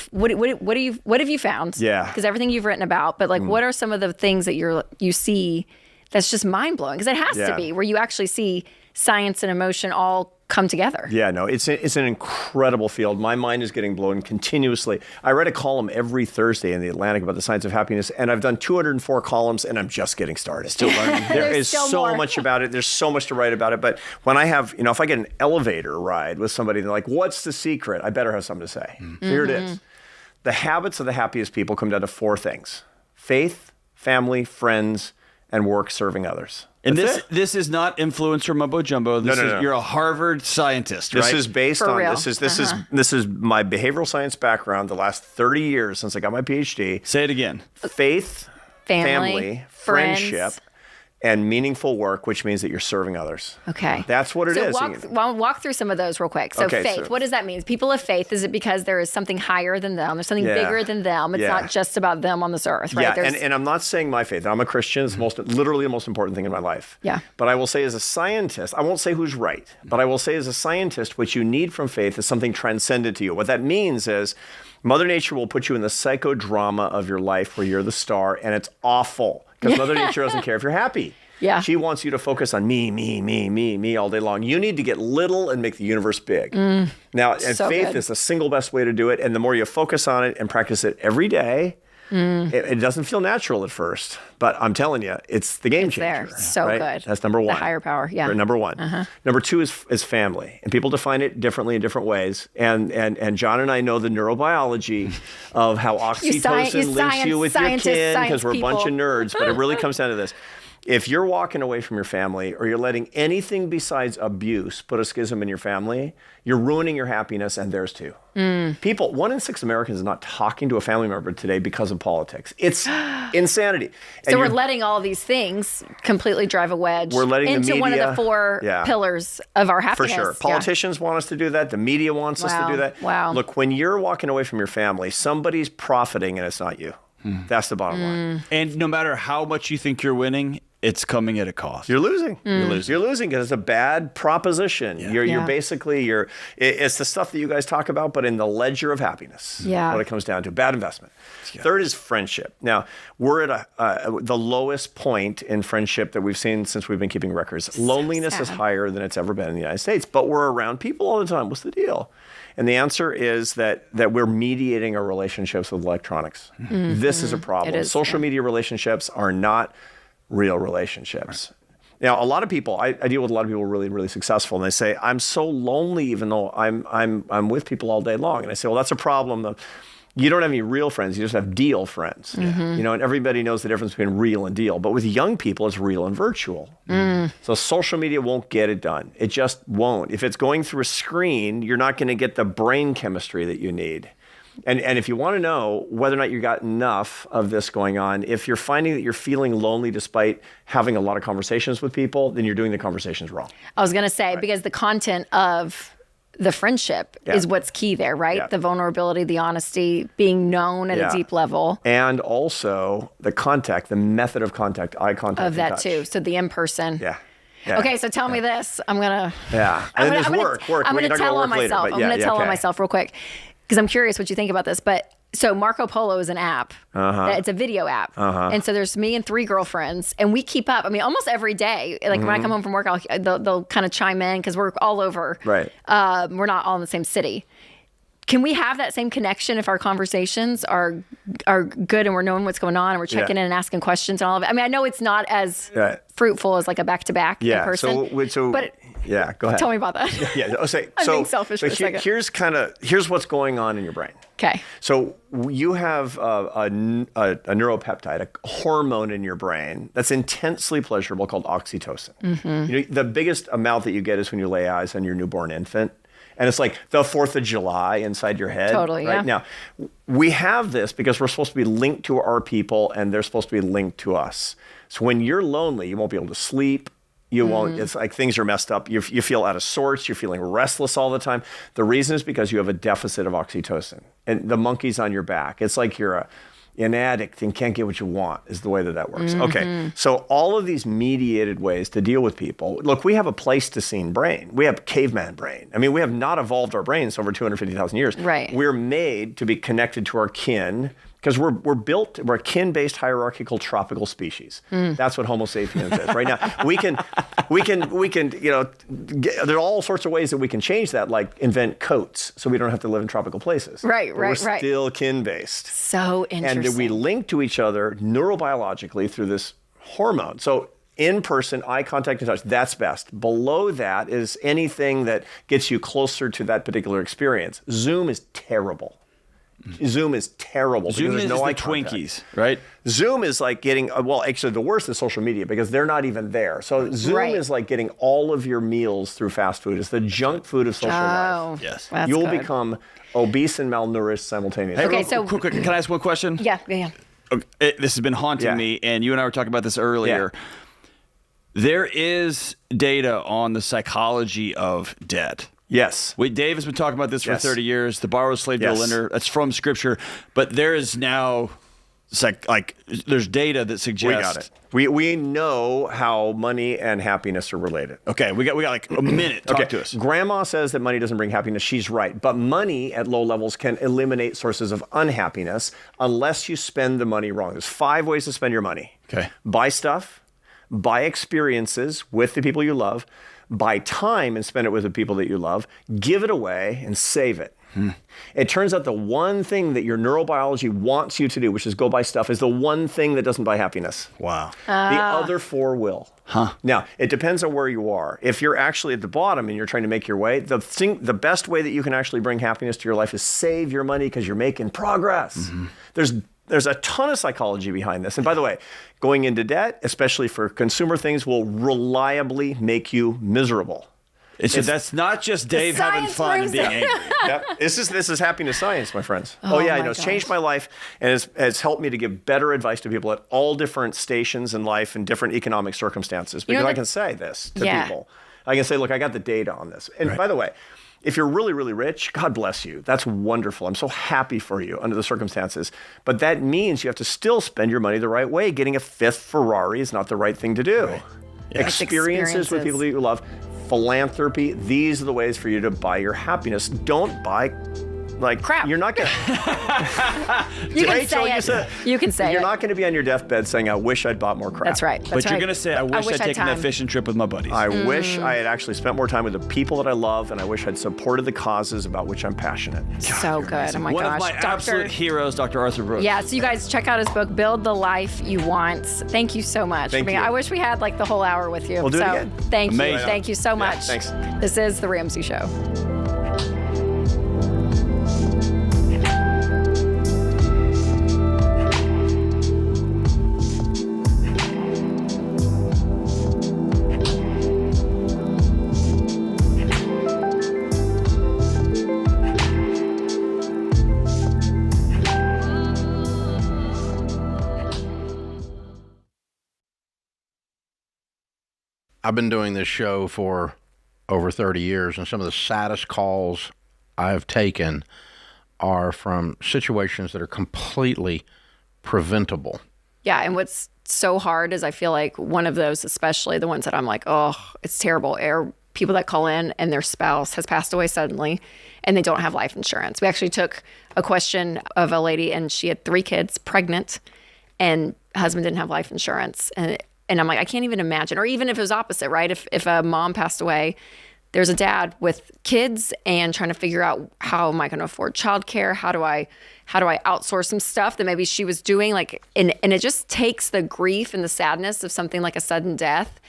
found? Yeah. Because everything you've written about, but what are some of the things that you see that's just mind blowing? Because it has to be, where you actually see science and emotion all come together. Yeah, no, it's an incredible field. My mind is getting blown continuously. I write a column every Thursday in the Atlantic about the science of happiness, and I've done 204 columns, and I'm just getting started. Still learning. There is so much about it. There's so much to write about it. But when I have, if I get an elevator ride with somebody, they're like, "What's the secret?" I better have something to say. So here it is. The habits of the happiest people come down to 4 things: faith, family, friends, and work serving others. And this is not influencer mumbo jumbo. No. You're a Harvard scientist, right? This is based For on real? this is my behavioral science background the last 30 years since I got my PhD. Say it again. Faith, family, friendship, and meaningful work, which means that you're serving others. Okay. That's what it is. Walk through some of those real quick. So faith, what does that mean? People of faith, is it because there is something higher than them? There's something bigger than them. It's not just about them on this earth, right? Yeah, and I'm not saying my faith. I'm a Christian. It's literally the most important thing in my life. Yeah. But I will say as a scientist, I won't say who's right, but I will say as a scientist, what you need from faith is something transcendent to you. What that means is Mother Nature will put you in the psychodrama of your life where you're the star, and it's awful because Mother Nature doesn't care if you're happy. Yeah. She wants you to focus on me all day long. You need to get little and make the universe big. Now, and faith is the single best way to do it. And the more you focus on it and practice it every day, it doesn't feel natural at first. But I'm telling you, it's the game changer. There. So right? good. That's number 1. The higher power, yeah. Number 1. Number 2 is family. And people define it differently in different ways. And John and I know the neurobiology of how oxytocin links you with your kin, because we're a bunch of nerds. But it really comes down to this. If you're walking away from your family, or you're letting anything besides abuse put a schism in your family, you're ruining your happiness and theirs too. 1 in 6 Americans is not talking to a family member today because of politics. It's insanity. So we're letting all these things completely drive a wedge into one of the 4 pillars of our happiness. For sure. Politicians want us to do that. The media wants us to do that. Wow. Look, when you're walking away from your family, somebody's profiting and it's not you. That's the bottom line. And no matter how much you think you're winning, it's coming at a cost. You're losing. You're losing because it's a bad proposition. Yeah. You're basically, it's the stuff that you guys talk about, but in the ledger of happiness. Yeah. What it comes down to. Bad investment. Yeah. Third is friendship. Now, we're at the lowest point in friendship that we've seen since we've been keeping records. Loneliness is higher than it's ever been in the United States, but we're around people all the time. What's the deal? And the answer is that we're mediating our relationships with electronics. Mm-hmm. This is a problem. Social media relationships are not real relationships. Right. Now, a lot of people, I deal with a lot of people who are really, really successful, and they say, I'm so lonely even though I'm with people all day long. And I say, well, that's a problem. You don't have any real friends. You just have deal friends. Mm-hmm. You know, and everybody knows the difference between real and deal. But with young people, it's real and virtual. Mm. So social media won't get it done. It just won't. If it's going through a screen, you're not going to get the brain chemistry that you need. And if you want to know whether or not you got enough of this going on, if you're finding that you're feeling lonely despite having a lot of conversations with people, then you're doing the conversations wrong. I was going to say, because the content of the friendship is what's key there, right? Yeah. The vulnerability, the honesty, being known at a deep level. And also the contact, the method of contact, eye contact. Of that too. So the in-person. Yeah. Okay, so tell me this. I'm going to... Yeah. And there's work. I'm going to tell on myself. I'm going to tell on myself real quick. Because I'm curious what you think about this, but so Marco Polo is an app. It's a video app. And so there's me and 3 girlfriends, and we keep up. I mean, almost every day. Like when I come home from work, they'll kind of chime in because we're all over. Right. We're not all in the same city. Can we have that same connection if our conversations are good and we're knowing what's going on and we're checking in and asking questions and all of it? I mean, I know it's not as fruitful as like a back-to-back in person. But yeah, go ahead. Tell me about that. Yeah. I'm being selfish for a second. Here's what's going on in your brain. Okay. So you have a neuropeptide, a hormone in your brain that's intensely pleasurable called oxytocin. Mm-hmm. You know, the biggest amount that you get is when you lay eyes on your newborn infant. And it's like the 4th of July inside your head. Totally, right? Now, we have this because we're supposed to be linked to our people and they're supposed to be linked to us. So when you're lonely, you won't be able to sleep. You won't, it's like things are messed up. You feel out of sorts. You're feeling restless all the time. The reason is because you have a deficit of oxytocin and the monkey's on your back. It's like you're an addict and can't get what you want is the way that works. Mm-hmm. Okay, so all of these mediated ways to deal with people. Look, we have a Pleistocene brain. We have caveman brain. I mean, we have not evolved our brains over 250,000 years. Right. We're made to be connected to our kin because we're a kin-based hierarchical tropical species. That's what Homo sapiens is. Right now, we can, you know, there are all sorts of ways that we can change that, like invent coats so we don't have to live in tropical places. Right. We're still kin-based. So interesting. And we link to each other neurobiologically through this hormone. So in-person, eye contact and touch, that's best. Below that is anything that gets you closer to that particular experience. Zoom is terrible. Zoom is terrible. Zoom is no the Twinkies, right? Zoom is like getting, well, actually the worst is social media because they're not even there. So Zoom is like getting all of your meals through fast food. It's the junk food of social life. Yes. You'll become obese and malnourished simultaneously. Okay, so quick, can I ask one question? Yeah. Okay, this has been haunting me, and you and I were talking about this earlier. Yeah. There is data on the psychology of debt. Yes. Dave has been talking about this for 30 years. The borrower slave to the lender. That's from Scripture. But there is now, there's data that suggests. We got it. We know how money and happiness are related. Okay, we got like a minute. Talk to us. Grandma says that money doesn't bring happiness. She's right. But money at low levels can eliminate sources of unhappiness unless you spend the money wrong. There's 5 ways to spend your money. Okay. Buy stuff, buy experiences with the people you love, buy time and spend it with the people that you love, give it away and save it. It turns out the one thing that your neurobiology wants you to do, which is go buy stuff, is the one thing that doesn't buy happiness. Wow. The other 4 will. Now, it depends on where you are. If you're actually at the bottom and you're trying to make your way, the best way that you can actually bring happiness to your life is save your money because you're making progress. Mm-hmm. There's a ton of psychology behind this. And by the way, going into debt, especially for consumer things, will reliably make you miserable. So that's not just Dave having fun and being angry. This is happiness science, my friends. I know. It's changed my life and it's helped me to give better advice to people at all different stations in life and different economic circumstances. Because I can say this to people. I can say, look, I got the data on this. And by the way, if you're really, really rich, God bless you. That's wonderful. I'm so happy for you under the circumstances. But that means you have to still spend your money the right way. Getting a 5th Ferrari is not the right thing to do. Right. Yeah. Experiences with people that you love, philanthropy, these are the ways for you to buy your happiness. Don't buy Like, crap. You're not going to. You can say it. You can say You're it. not going to be on your deathbed saying, I wish I'd bought more crap. That's right. But you're going to say, I wish I'd taken a fishing trip with my buddies. I wish I had actually spent more time with the people that I love, and I wish I'd supported the causes about which I'm passionate. So good. Oh my gosh. One of my absolute heroes, Dr. Arthur Brooks. Yeah, so you guys check out his book, Build the Life You Want. Thank you so much. Thank you. I wish we had like the whole hour with you. We'll do it again. Thank you. Amazing. Thank you so much. Thanks. This is The Ramsay Show. I've been doing this show for over 30 years, and some of the saddest calls I've taken are from situations that are completely preventable. Yeah, and what's so hard is I feel like one of those, especially the ones that I'm like, oh, it's terrible, are people that call in and their spouse has passed away suddenly and they don't have life insurance. We actually took a question of a lady, and she had 3 kids, pregnant, and husband didn't have life insurance. And I'm like, I can't even imagine. Or even if it was opposite, right? If a mom passed away, there's a dad with kids and trying to figure out, how am I going to afford childcare? How do I outsource some stuff that maybe she was doing? Like, and it just takes the grief and the sadness of something like a sudden death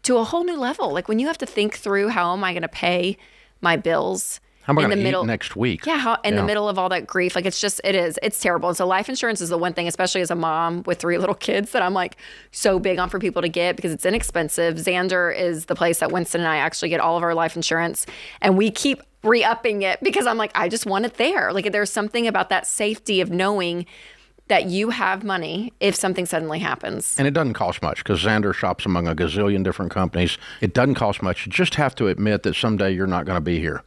to a whole new level. Like when you have to think through, how am I going to pay my bills? How am I going to eat next week? Yeah, in the middle of all that grief. Like, it's terrible. And so life insurance is the one thing, especially as a mom with 3 little kids, that I'm like so big on for people to get because it's inexpensive. Xander is the place that Winston and I actually get all of our life insurance. And we keep re-upping it because I'm like, I just want it there. Like, there's something about that safety of knowing that you have money if something suddenly happens. And it doesn't cost much because Xander shops among a gazillion different companies. It doesn't cost much. You just have to admit that someday you're not going to be here.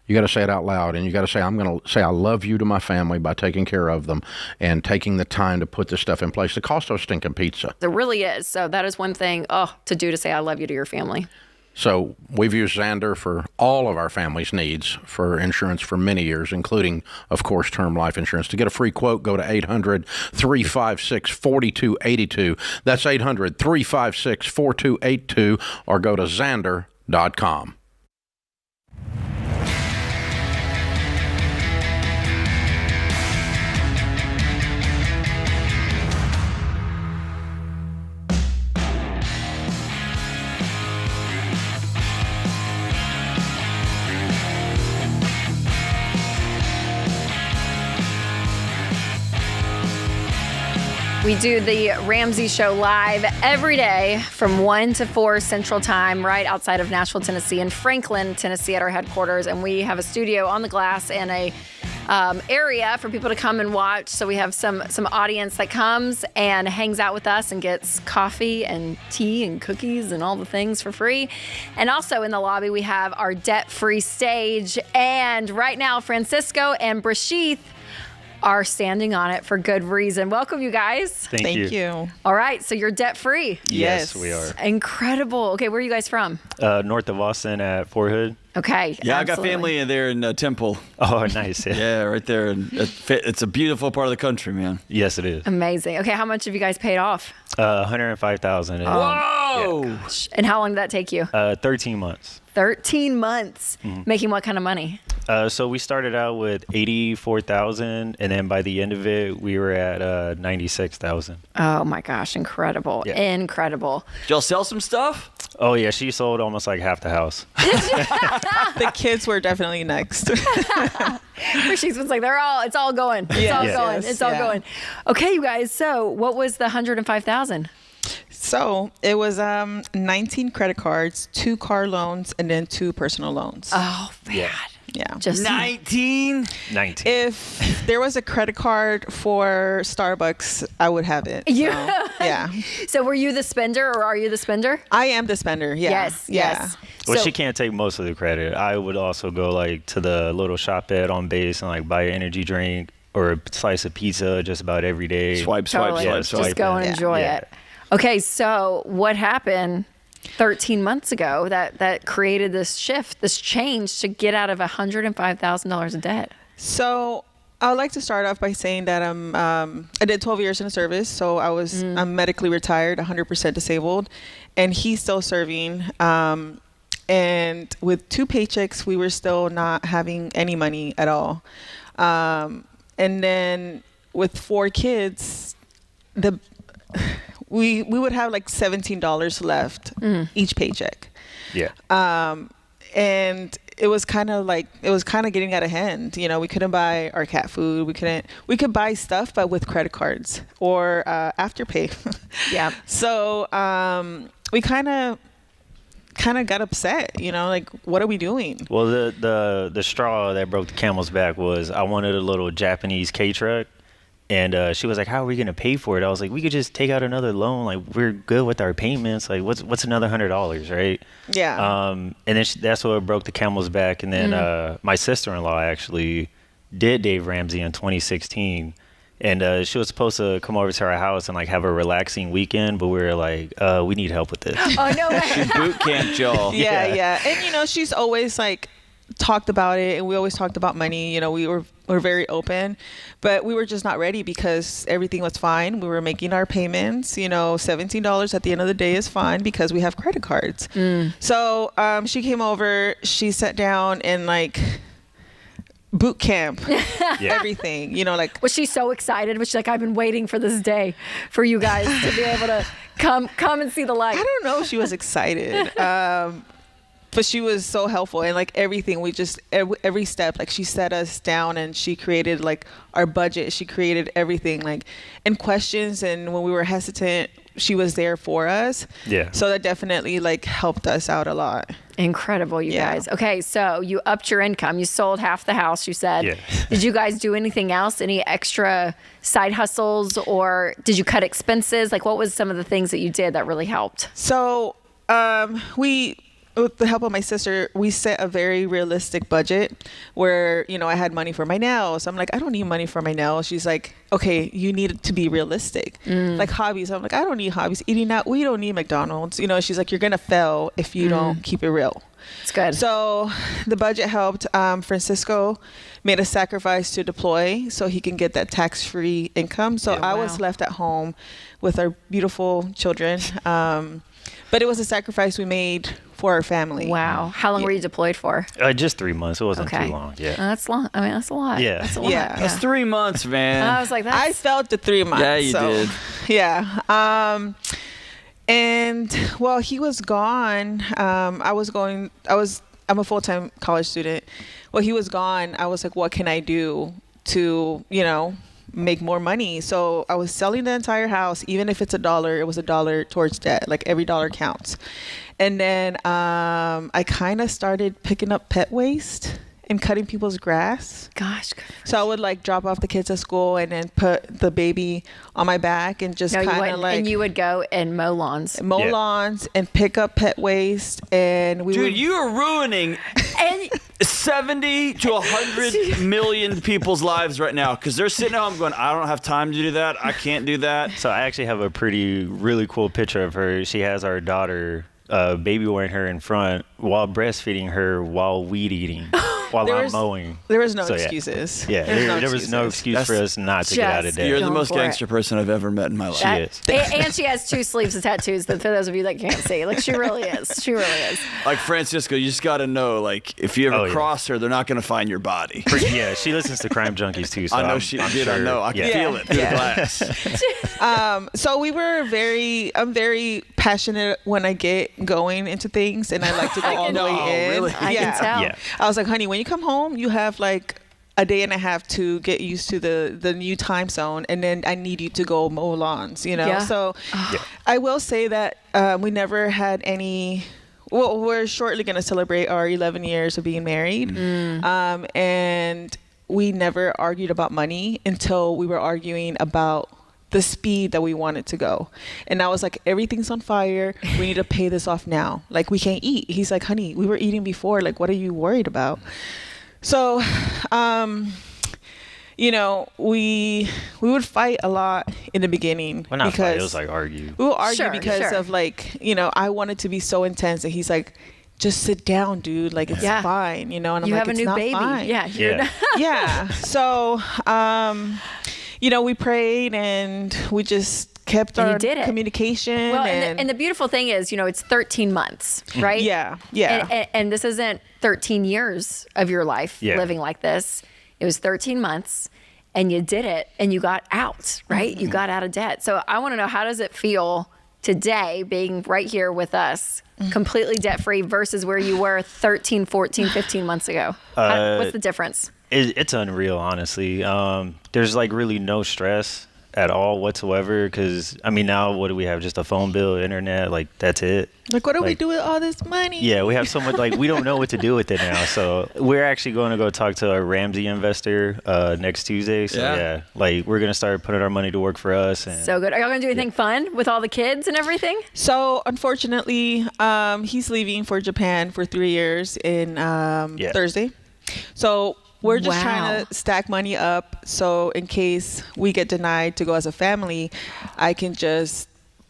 You got to say it out loud, and you got to say, I'm going to say I love you to my family by taking care of them and taking the time to put this stuff in place. The cost of stinking pizza. It really is. So that is one thing to do, to say I love you to your family. So we've used Xander for all of our family's needs for insurance for many years, including, of course, term life insurance. To get a free quote, go to 800-356-4282. That's 800-356-4282, or go to Xander.com. We do the Ramsay Show live every day from 1 to 4 Central Time, right outside of Nashville, Tennessee, and Franklin, Tennessee, at our headquarters. And we have a studio on the glass and a area for people to come and watch. So we have some audience that comes and hangs out with us and gets coffee and tea and cookies and all the things for free. And also in the lobby, we have our debt-free stage. And right now, Francisco and Brashith are standing on it for good reason. Welcome, you guys. Thank you. All right, so you're debt-free. Yes, we are. Incredible. Okay, where are you guys from? North of Austin at Fort Hood. Okay. Yeah, absolutely. I got family in there in Temple. Oh, nice. Yeah, right there. It's a beautiful part of the country, man. Yes, it is. Amazing. Okay, how much have you guys paid off? $105,000. Whoa! Yeah. And how long did that take you? 13 months. 13 months. Mm-hmm. Making what kind of money? So we started out with $84,000, and then by the end of it, we were at $96,000. Oh my gosh, incredible! Yeah. Incredible. Did y'all sell some stuff? Oh yeah, she sold almost like half the house. The kids were definitely next. She's like, it's all going. It's all going. It's all going. Okay, you guys. So, what was the $105,000? So it was 19 credit cards, 2 car loans, and then 2 personal loans. Oh, man. Yeah. Just 19? 19. If there was a credit card for Starbucks, I would have it. Yeah. So, yeah. So were you the spender, or are you the spender? I am the spender. Yeah. Yes. Well, she can't take most of the credit. I would also go like to the little shop at on base and like buy an energy drink or a slice of pizza just about every day. Swipe. Just go and enjoy it. Okay, so what happened 13 months ago that created this shift, this change to get out of $105,000 of debt? So I would like to start off by saying that I did 12 years in the service, so I'm medically retired, 100% disabled, and he's still serving. And with 2 paychecks, we were still not having any money at all. And then with 4 kids, we would have like $17 left each paycheck. Yeah. And it was kind of getting out of hand. You know, we couldn't buy our cat food. We could buy stuff, but with credit cards or Afterpay. Yeah. So we kind of got upset, you know, like, what are we doing? Well, the straw that broke the camel's back was I wanted a little Japanese K-truck. And she was like, how are we going to pay for it? I was like, we could just take out another loan. Like, we're good with our payments. Like, what's another $100, right? Yeah. And then that's what broke the camel's back. And then my sister-in-law actually did Dave Ramsey in 2016. And she was supposed to come over to our house and, like, have a relaxing weekend. But we were like, we need help with this. Oh, no way. She boot camped y'all. Yeah. And, you know, she's always, like, talked about it. And we always talked about money. You know, we're very open, but we were just not ready because everything was fine. We were making our payments, you know, $17 at the end of the day is fine because we have credit cards. So she came over, she sat down and like boot camp everything, you know, like. Was she so excited? Was she like, I've been waiting for this day for you guys to be able to come and see the light? I don't know if she was excited. But she was so helpful, and like everything, we just every step, like she sat us down and she created like our budget. She created everything, like in questions, and when we were hesitant, she was there for us. Yeah. So that definitely like helped us out a lot. Incredible, you guys. Okay, so you upped your income. You sold half the house, you said. Yeah. Did you guys do anything else? Any extra side hustles, or did you cut expenses? Like, what was some of the things that you did that really helped? So with the help of my sister, we set a very realistic budget where, you know, I had money for my nails. I'm like, I don't need money for my nails. She's like, okay, you need to be realistic. Like hobbies. I'm like, I don't need hobbies. Eating out, we don't need McDonald's. You know, she's like, you're going to fail if you don't keep it real. It's good. So the budget helped. Francisco made a sacrifice to deploy so he can get that tax-free income. So I was left at home with our beautiful children. But it was a sacrifice we made for our family. Wow. How long were you deployed for? Just 3 months. It wasn't too long. Yeah. That's long. I mean, that's a lot. Yeah. That's a lot. Yeah. That's 3 months, man. I was like, I felt the 3 months. Yeah, you did. Yeah. And while he was gone, I'm a full-time college student. While he was gone, I was like, what can I do to, you know, make more money? So I was selling the entire house. Even if it's $1, it was $1 towards debt. Like every dollar counts. And then I kind of started picking up pet waste and cutting people's grass. Gosh. So I would like drop off the kids at school and then put the baby on my back and just kind of like. And you would go and mow lawns. Lawns and pick up pet waste. And you are ruining 70 to 100 million people's lives right now because they're sitting at home going, I don't have time to do that. I can't do that. So I actually have a really cool picture of her. She has our daughter, baby wearing her in front while breastfeeding her while weed eating. While I'm mowing. There was no excuses. Yeah, there was no excuse for us not to get out of there. You're the most gangster person I've ever met in my life. She is. And she has 2 sleeves of tattoos, but for those of you that can't see, like she really is. She really is. Like Francisco, you just got to know, like, if you ever cross her, they're not going to find your body. Yeah, she listens to Crime Junkies too. So I know she did. Sure. I know. I can feel it through the glass. So I'm very passionate when I get going into things, and I like to go all the way in. Really? I can tell. Yeah. I was like, honey, when you come home, you have like a day and a half to get used to the new time zone, and then I need you to go mow lawns, you know? Yeah. So I will say that we never had any. Well, we're shortly going to celebrate our 11 years of being married. And we never argued about money until we were arguing about the speed that we wanted to go. And I was like, everything's on fire. We need to pay this off now. Like, we can't eat. He's like, honey, we were eating before. Like, what are you worried about? So, you know, we would fight a lot in the beginning. Well, not because fight, it was like argue. We would argue because of like, you know, I wanted to be so intense, and he's like, just sit down, dude. Like, it's fine, you know? And I'm you like, have a it's new not baby. fine. Yeah. Yeah. So, you know, we prayed and we just kept our communication. Well, and the beautiful thing is, you know, it's 13 months, right? Yeah. And this isn't 13 years of your life living like this. It was 13 months. And you did it, and you got out, right? You got out of debt. So I want to know, how does it feel today being right here with us, completely debt-free, versus where you were 13, 14, 15 months ago? What's the difference? It's unreal, honestly. There's like really no stress at all whatsoever, because I mean, now what do we have? Just a phone bill, internet, like that's it. Like, what do we do with all this money? Yeah, we have so much, like we don't know what to do with it now. So we're actually going to go talk to a Ramsey investor next Tuesday. So yeah, like we're gonna start putting our money to work for us. And so good. Are y'all gonna do anything fun with all the kids and everything? So unfortunately, he's leaving for Japan for 3 years in Thursday. So we're just trying to stack money up, so in case we get denied to go as a family, I can just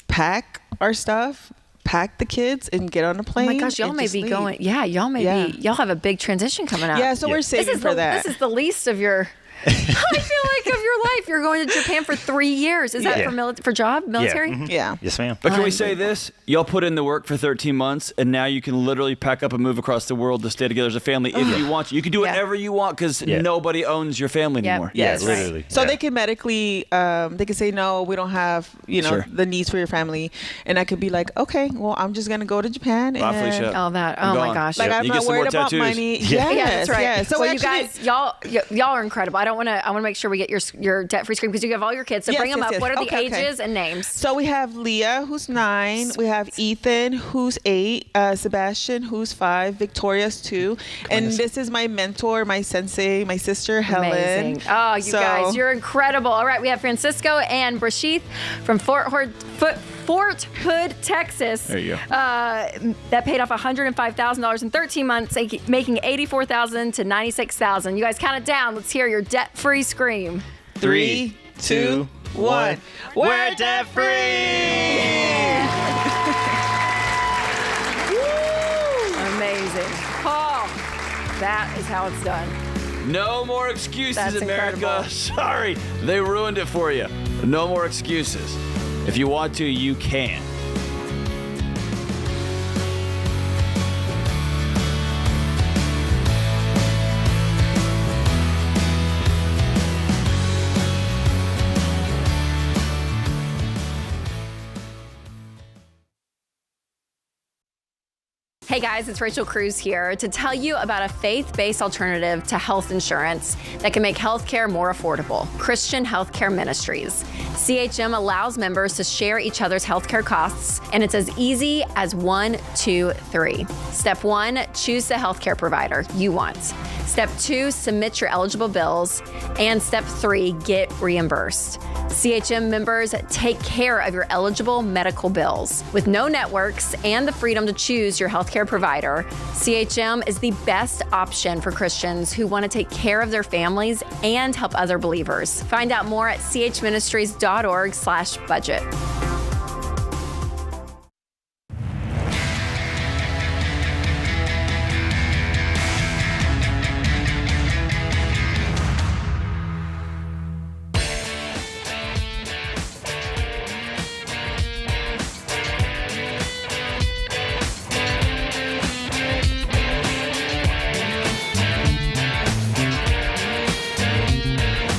pack our stuff, pack the kids, and get on a plane. Oh my gosh, y'all may be going. Yeah, y'all may be. Y'all have a big transition coming up. Yeah, so we're saving for that. This is the least of your. I feel like of your life. You're going to Japan for 3 years. Is that for job, military? Yeah. Yes, ma'am. But can we say this? Y'all put in the work for 13 months, and now you can literally pack up and move across the world to stay together as a family if you want to. You can do whatever you want because nobody owns your family anymore. Yeah, literally. So they can medically, they can say, no, we don't have, you know, the needs for your family. And I could be like, okay, well, I'm just going to go to Japan. And all that. Oh my gosh. Like, I'm not worried about money. Yeah, that's right. Yeah. So you guys, y'all are incredible. I want to make sure we get your debt-free screen because you have all your kids. So bring them up. What are the ages and names? So we have Leah, who's 9. We have Ethan, who's 8. Sebastian, who's 5. Victoria's 2. And this is my mentor, my sensei, my sister, Helen. Amazing. Oh, you guys, you're incredible. All right, we have Francisco and Brashith from Fort Hood, Texas. There you go. That paid off $105,000 in 13 months, making $84,000 to $96,000. You guys count it down. Let's hear your debt-free scream. 3, 2, 1. We're debt-free! Amazing. Paul, that is how it's done. No more excuses, That's America. incredible. Sorry, they ruined it for you. No more excuses. If you want to, you can. Hey guys, it's Rachel Cruze here to tell you about a faith-based alternative to health insurance that can make healthcare more affordable. Christian Healthcare Ministries. CHM allows members to share each other's healthcare costs, and it's as easy as 1, 2, 3. Step 1, choose the healthcare provider you want. Step 2, submit your eligible bills. And Step 3, get reimbursed. CHM members take care of your eligible medical bills. With no networks and the freedom to choose your healthcare provider, CHM is the best option for Christians who want to take care of their families and help other believers. Find out more at chministries.org/budget.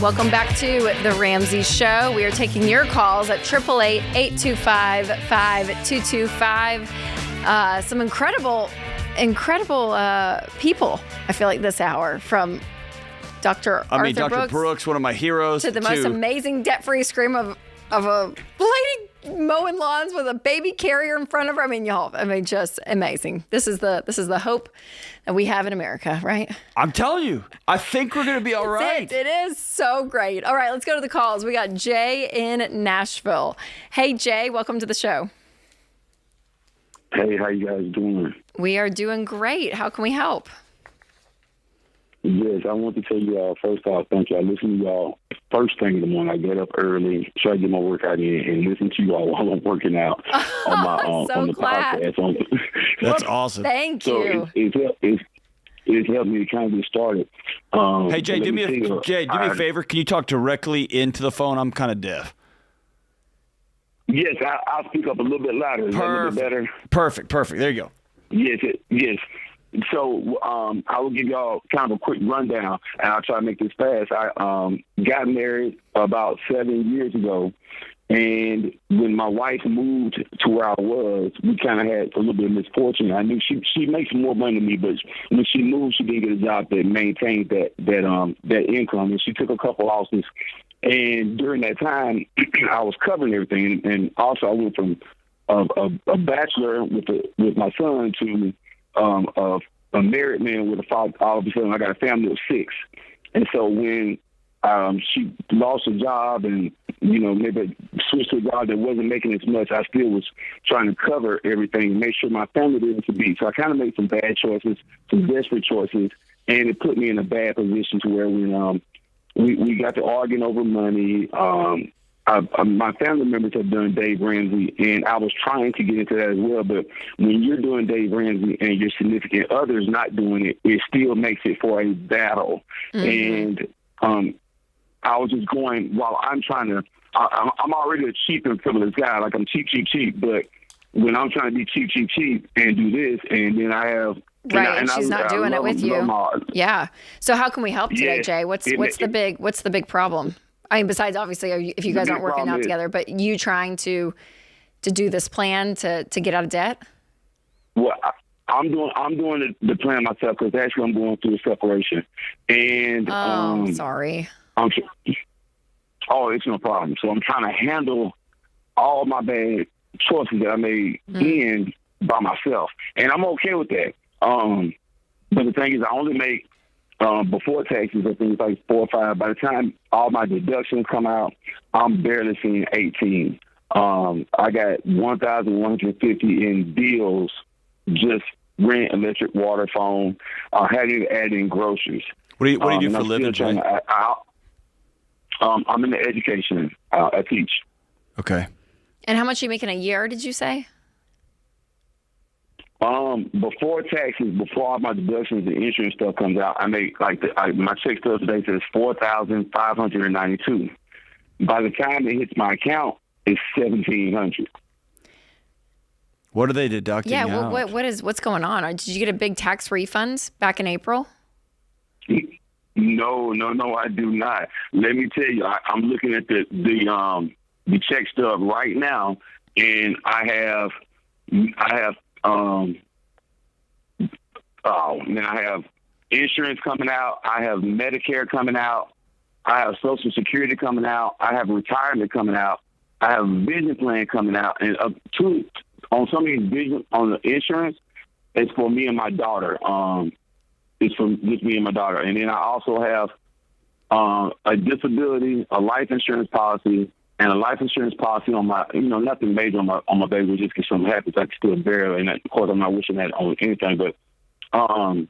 Welcome back to the Ramsay Show. We are taking your calls at 888-825-5225. Some incredible people, I feel like, this hour, from Dr. Dr. Brooks, one of my heroes, to the most amazing debt-free scream of a lady mowing lawns with a baby carrier in front of her. Just amazing. This is the hope that we have in America, right? I'm telling you, I think we're going to be all right. It is so great. All right, let's go to the calls. We got Jay in Nashville. Hey, Jay, welcome to the show. Hey, how you guys doing? We are doing great. How can we help? Yes, I want to tell you all, first off, thank you. I listen to y'all first thing in the morning. I get up early, try to get my workout in, and listen to you all while I'm working out on my so on the glad. podcast. That's awesome. Thank So you. it's helped me to kind of get started. Hey, Jay, do me a favor. Can you talk directly into the phone? I'm kind of deaf. Yes, I'll speak up a little bit louder. Is that a little bit better? Perfect. There you go. Yes. So I will give y'all kind of a quick rundown, and I'll try to make this fast. I got married about 7 years ago, and when my wife moved to where I was, we kind of had a little bit of misfortune. I knew she makes more money than me, but when she moved, she didn't get a job that maintained that income, and she took a couple losses. And during that time, I was covering everything, and also I went from a bachelor with my son to a married man with a father. All of a sudden, I got a family of 6. And so when she lost a job and, maybe switched to a job that wasn't making as much, I still was trying to cover everything, make sure my family didn't be. So I kind of made some bad choices, some desperate choices, and it put me in a bad position to where we got to arguing over money. My family members have done Dave Ramsey, and I was trying to get into that as well. But when you're doing Dave Ramsey and your significant other's not doing it, it still makes it for a battle. Mm-hmm. And I was just going while I'm trying to. I'm already a cheap and frivolous guy. Like I'm cheap. But when I'm trying to be cheap and do this, and then I have. Right, and she's not doing it with you. Yeah. So how can we help today, Jay? What's the big problem? I mean, besides obviously if you guys aren't working out together, but you trying to do this plan to get out of debt? Well, I'm doing the plan myself because actually I'm going through a separation. And sorry. It's no problem. So I'm trying to handle all my bad choices that I made in by myself, and I'm okay with that. But the thing is, I only make before taxes, I think it's like 4 or 5. By the time all my deductions come out, I'm barely seeing 18. I got 1,150 in bills, just rent, electric, water, phone. Haven't even added in groceries. What do you do for a living, Jay? I'm in the education. I teach. Okay. And how much are you making a year? Did you say? Before taxes, before all my deductions and insurance stuff comes out, I make my check stub today says $4,592. By the time it hits my account, it's $1,700. What are they deducting? Yeah, out? What's going on? Did you get a big tax refund back in April? No, I do not. Let me tell you, I'm looking at the check stub right now, and I have I have insurance coming out. I have Medicare coming out. I have Social Security coming out. I have retirement coming out. I have a vision plan coming out. And on some of these vision on the insurance, it's for me and my daughter. It's for just me and my daughter. And then I also have a disability, a life insurance policy, and a life insurance policy on my, nothing major on my baby, just because something happens, I can still bear it. And of course, I'm not wishing that on anything, but hold on,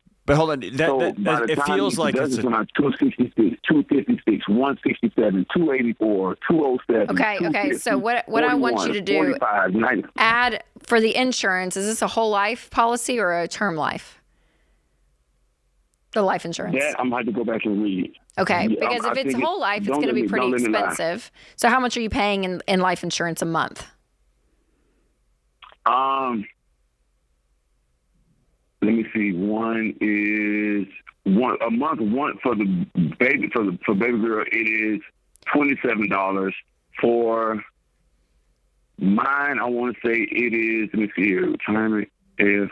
it feels like it's 266, 256, 167, 284, 207. Okay. So what I want you to do, add for the insurance. Is this a whole life policy or a term life? The life insurance. That I'm going to go back and read. Okay, because if it's whole life, it's going to be pretty expensive. So how much are you paying in life insurance a month? Let me see. One for the baby for baby girl. It is $27. For mine, I want to say it is. Let me see here. Time is.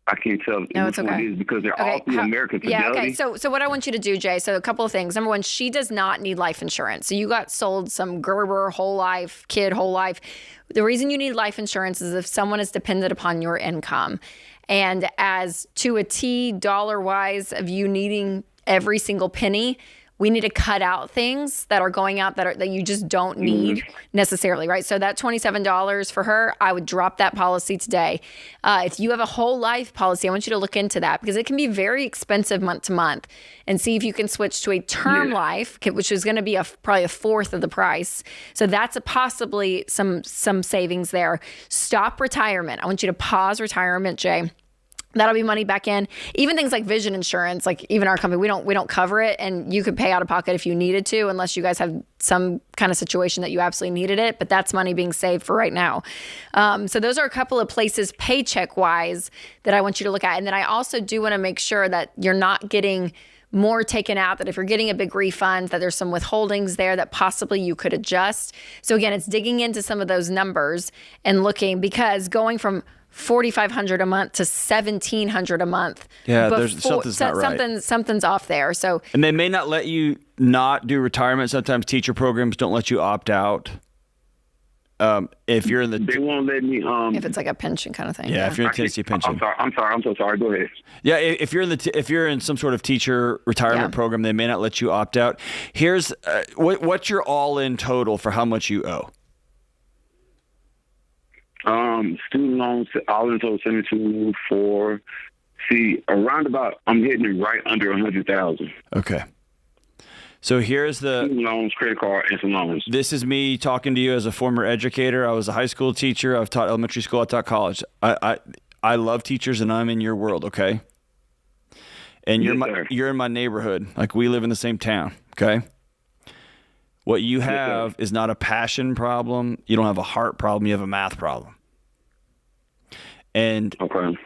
I can't tell no, it's okay. It is because they're all through American Fidelity. Yeah, okay. So what I want you to do, Jay, so a couple of things. Number one, she does not need life insurance. So you got sold some Gerber whole life, kid whole life. The reason you need life insurance is if someone is dependent upon your income. And as to a T dollar-wise of you needing every single penny, we need to cut out things that are going out that you just don't need necessarily, right? So that $27 for her, I would drop that policy today. If you have a whole life policy, I want you to look into that because it can be very expensive month to month, and see if you can switch to a term life, which is going to be probably a fourth of the price. So that's possibly some savings there. Stop retirement. I want you to pause retirement, Jay. That'll be money back in. Even things like vision insurance, like even our company, we don't cover it, and you could pay out of pocket if you needed to, unless you guys have some kind of situation that you absolutely needed it. But that's money being saved for right now. So those are a couple of places paycheck wise that I want you to look at. And then I also do want to make sure that you're not getting more taken out, that if you're getting a big refund, that there's some withholdings there that possibly you could adjust. So again, it's digging into some of those numbers and looking, because going from $4,500 a month to $1,700 a month. Yeah, there's something's not right. Something's off there. So, and they may not let you not do retirement. Sometimes teacher programs don't let you opt out. If you're in the, they won't let me. If it's like a pension kind of thing. Yeah, if you're in Tennessee pension. I'm so sorry. Go ahead. Yeah, if you're in some sort of teacher retirement program, they may not let you opt out. Here's what's your all-in total for how much you owe? Student loans, all in total 72 for. See, around about, I'm hitting it right under 100,000. Okay. So here's the student loans, credit card, and some loans. This is me talking to you as a former educator. I was a high school teacher. I've taught elementary school. I taught college. I love teachers, and I'm in your world. Okay. And you're in my neighborhood. Like, we live in the same town. Okay. What you have is not a passion problem. You don't have a heart problem. You have a math problem. And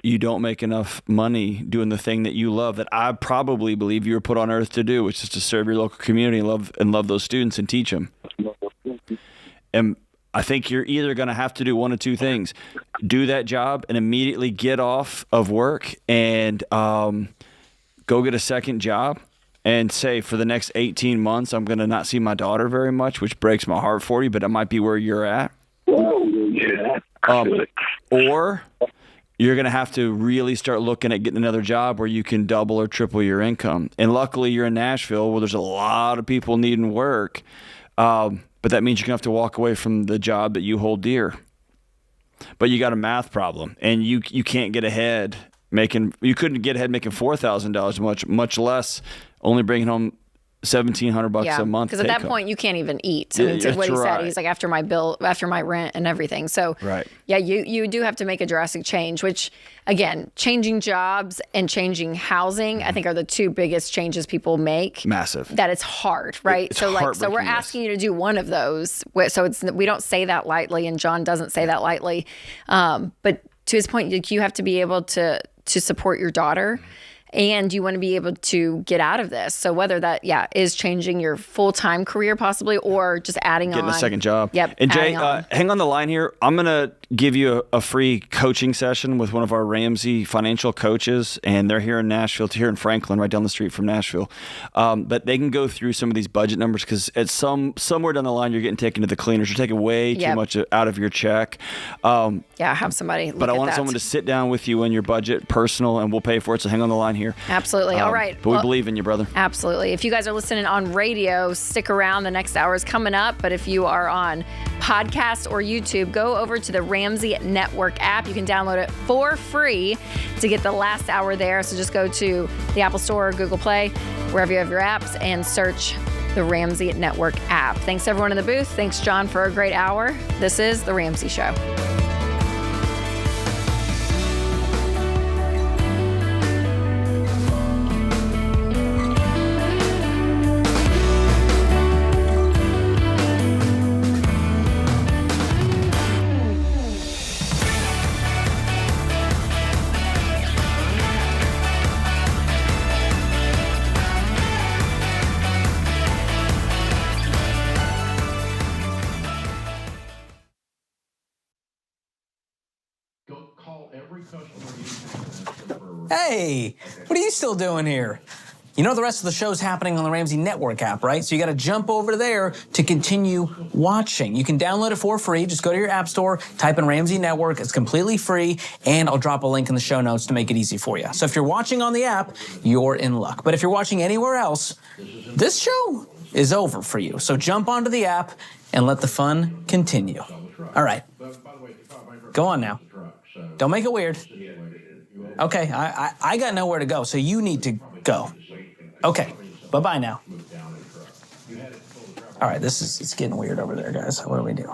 you don't make enough money doing the thing that you love, that I probably believe you were put on earth to do, which is to serve your local community and love those students and teach them. And I think you're either going to have to do one of two things: do that job and immediately get off of work and go get a second job, and say, for the next 18 months, I'm going to not see my daughter very much, which breaks my heart for you, but it might be where you're at. Or you're going to have to really start looking at getting another job where you can double or triple your income. And luckily, you're in Nashville, where there's a lot of people needing work. But that means you're going to have to walk away from the job that you hold dear. But you got a math problem, and you can't get ahead you couldn't get ahead making $4,000 much less only bringing home $1,700 a month. Because at that point you can't even eat. I mean, to what he said, he's like, after my bill, after my rent and everything. So yeah, you do have to make a drastic change, which again, changing jobs and changing housing, I think, are the two biggest changes people make. Massive. That it's hard, right? It's so we're asking you to do one of those. So we don't say that lightly, and John doesn't say that lightly. But to his point, you have to be able to support your daughter, and you want to be able to get out of this. So whether that, is changing your full-time career possibly, or just getting a second job. Yep. And Jay, hang on the line here. I'm going to give you a free coaching session with one of our Ramsey financial coaches, and they're here in Nashville, here in Franklin, right down the street from Nashville. But they can go through some of these budget numbers, because at somewhere down the line, you're getting taken to the cleaners. You're taking way too much out of your check. Have somebody look But I at want that. someone to sit down with you on your budget, personal, and we'll pay for it. So hang on the line here. Absolutely. All right. But we believe in you, brother. Absolutely. If you guys are listening on radio, stick around. The next hour is coming up. But if you are on podcast or YouTube, go over to the Ramsey Network app. You can download it for free to get the last hour there. So just go to the Apple Store or Google Play, wherever you have your apps, and search the Ramsey Network app. Thanks, everyone in the booth. Thanks, John, for a great hour. This is The Ramsay Show. Hey, what are you still doing here? You know the rest of the show's happening on the Ramsey Network app, right? So you got to jump over there to continue watching. You can download it for free. Just go to your app store, type in Ramsey Network. It's completely free, and I'll drop a link in the show notes to make it easy for you. So if you're watching on the app, you're in luck. But if you're watching anywhere else, this show is over for you. So jump onto the app and let the fun continue. All right. Go on now. Don't make it weird. Okay, I got nowhere to go, so you need to go. Okay, bye-bye now. All right, it's getting weird over there, guys. What do we do?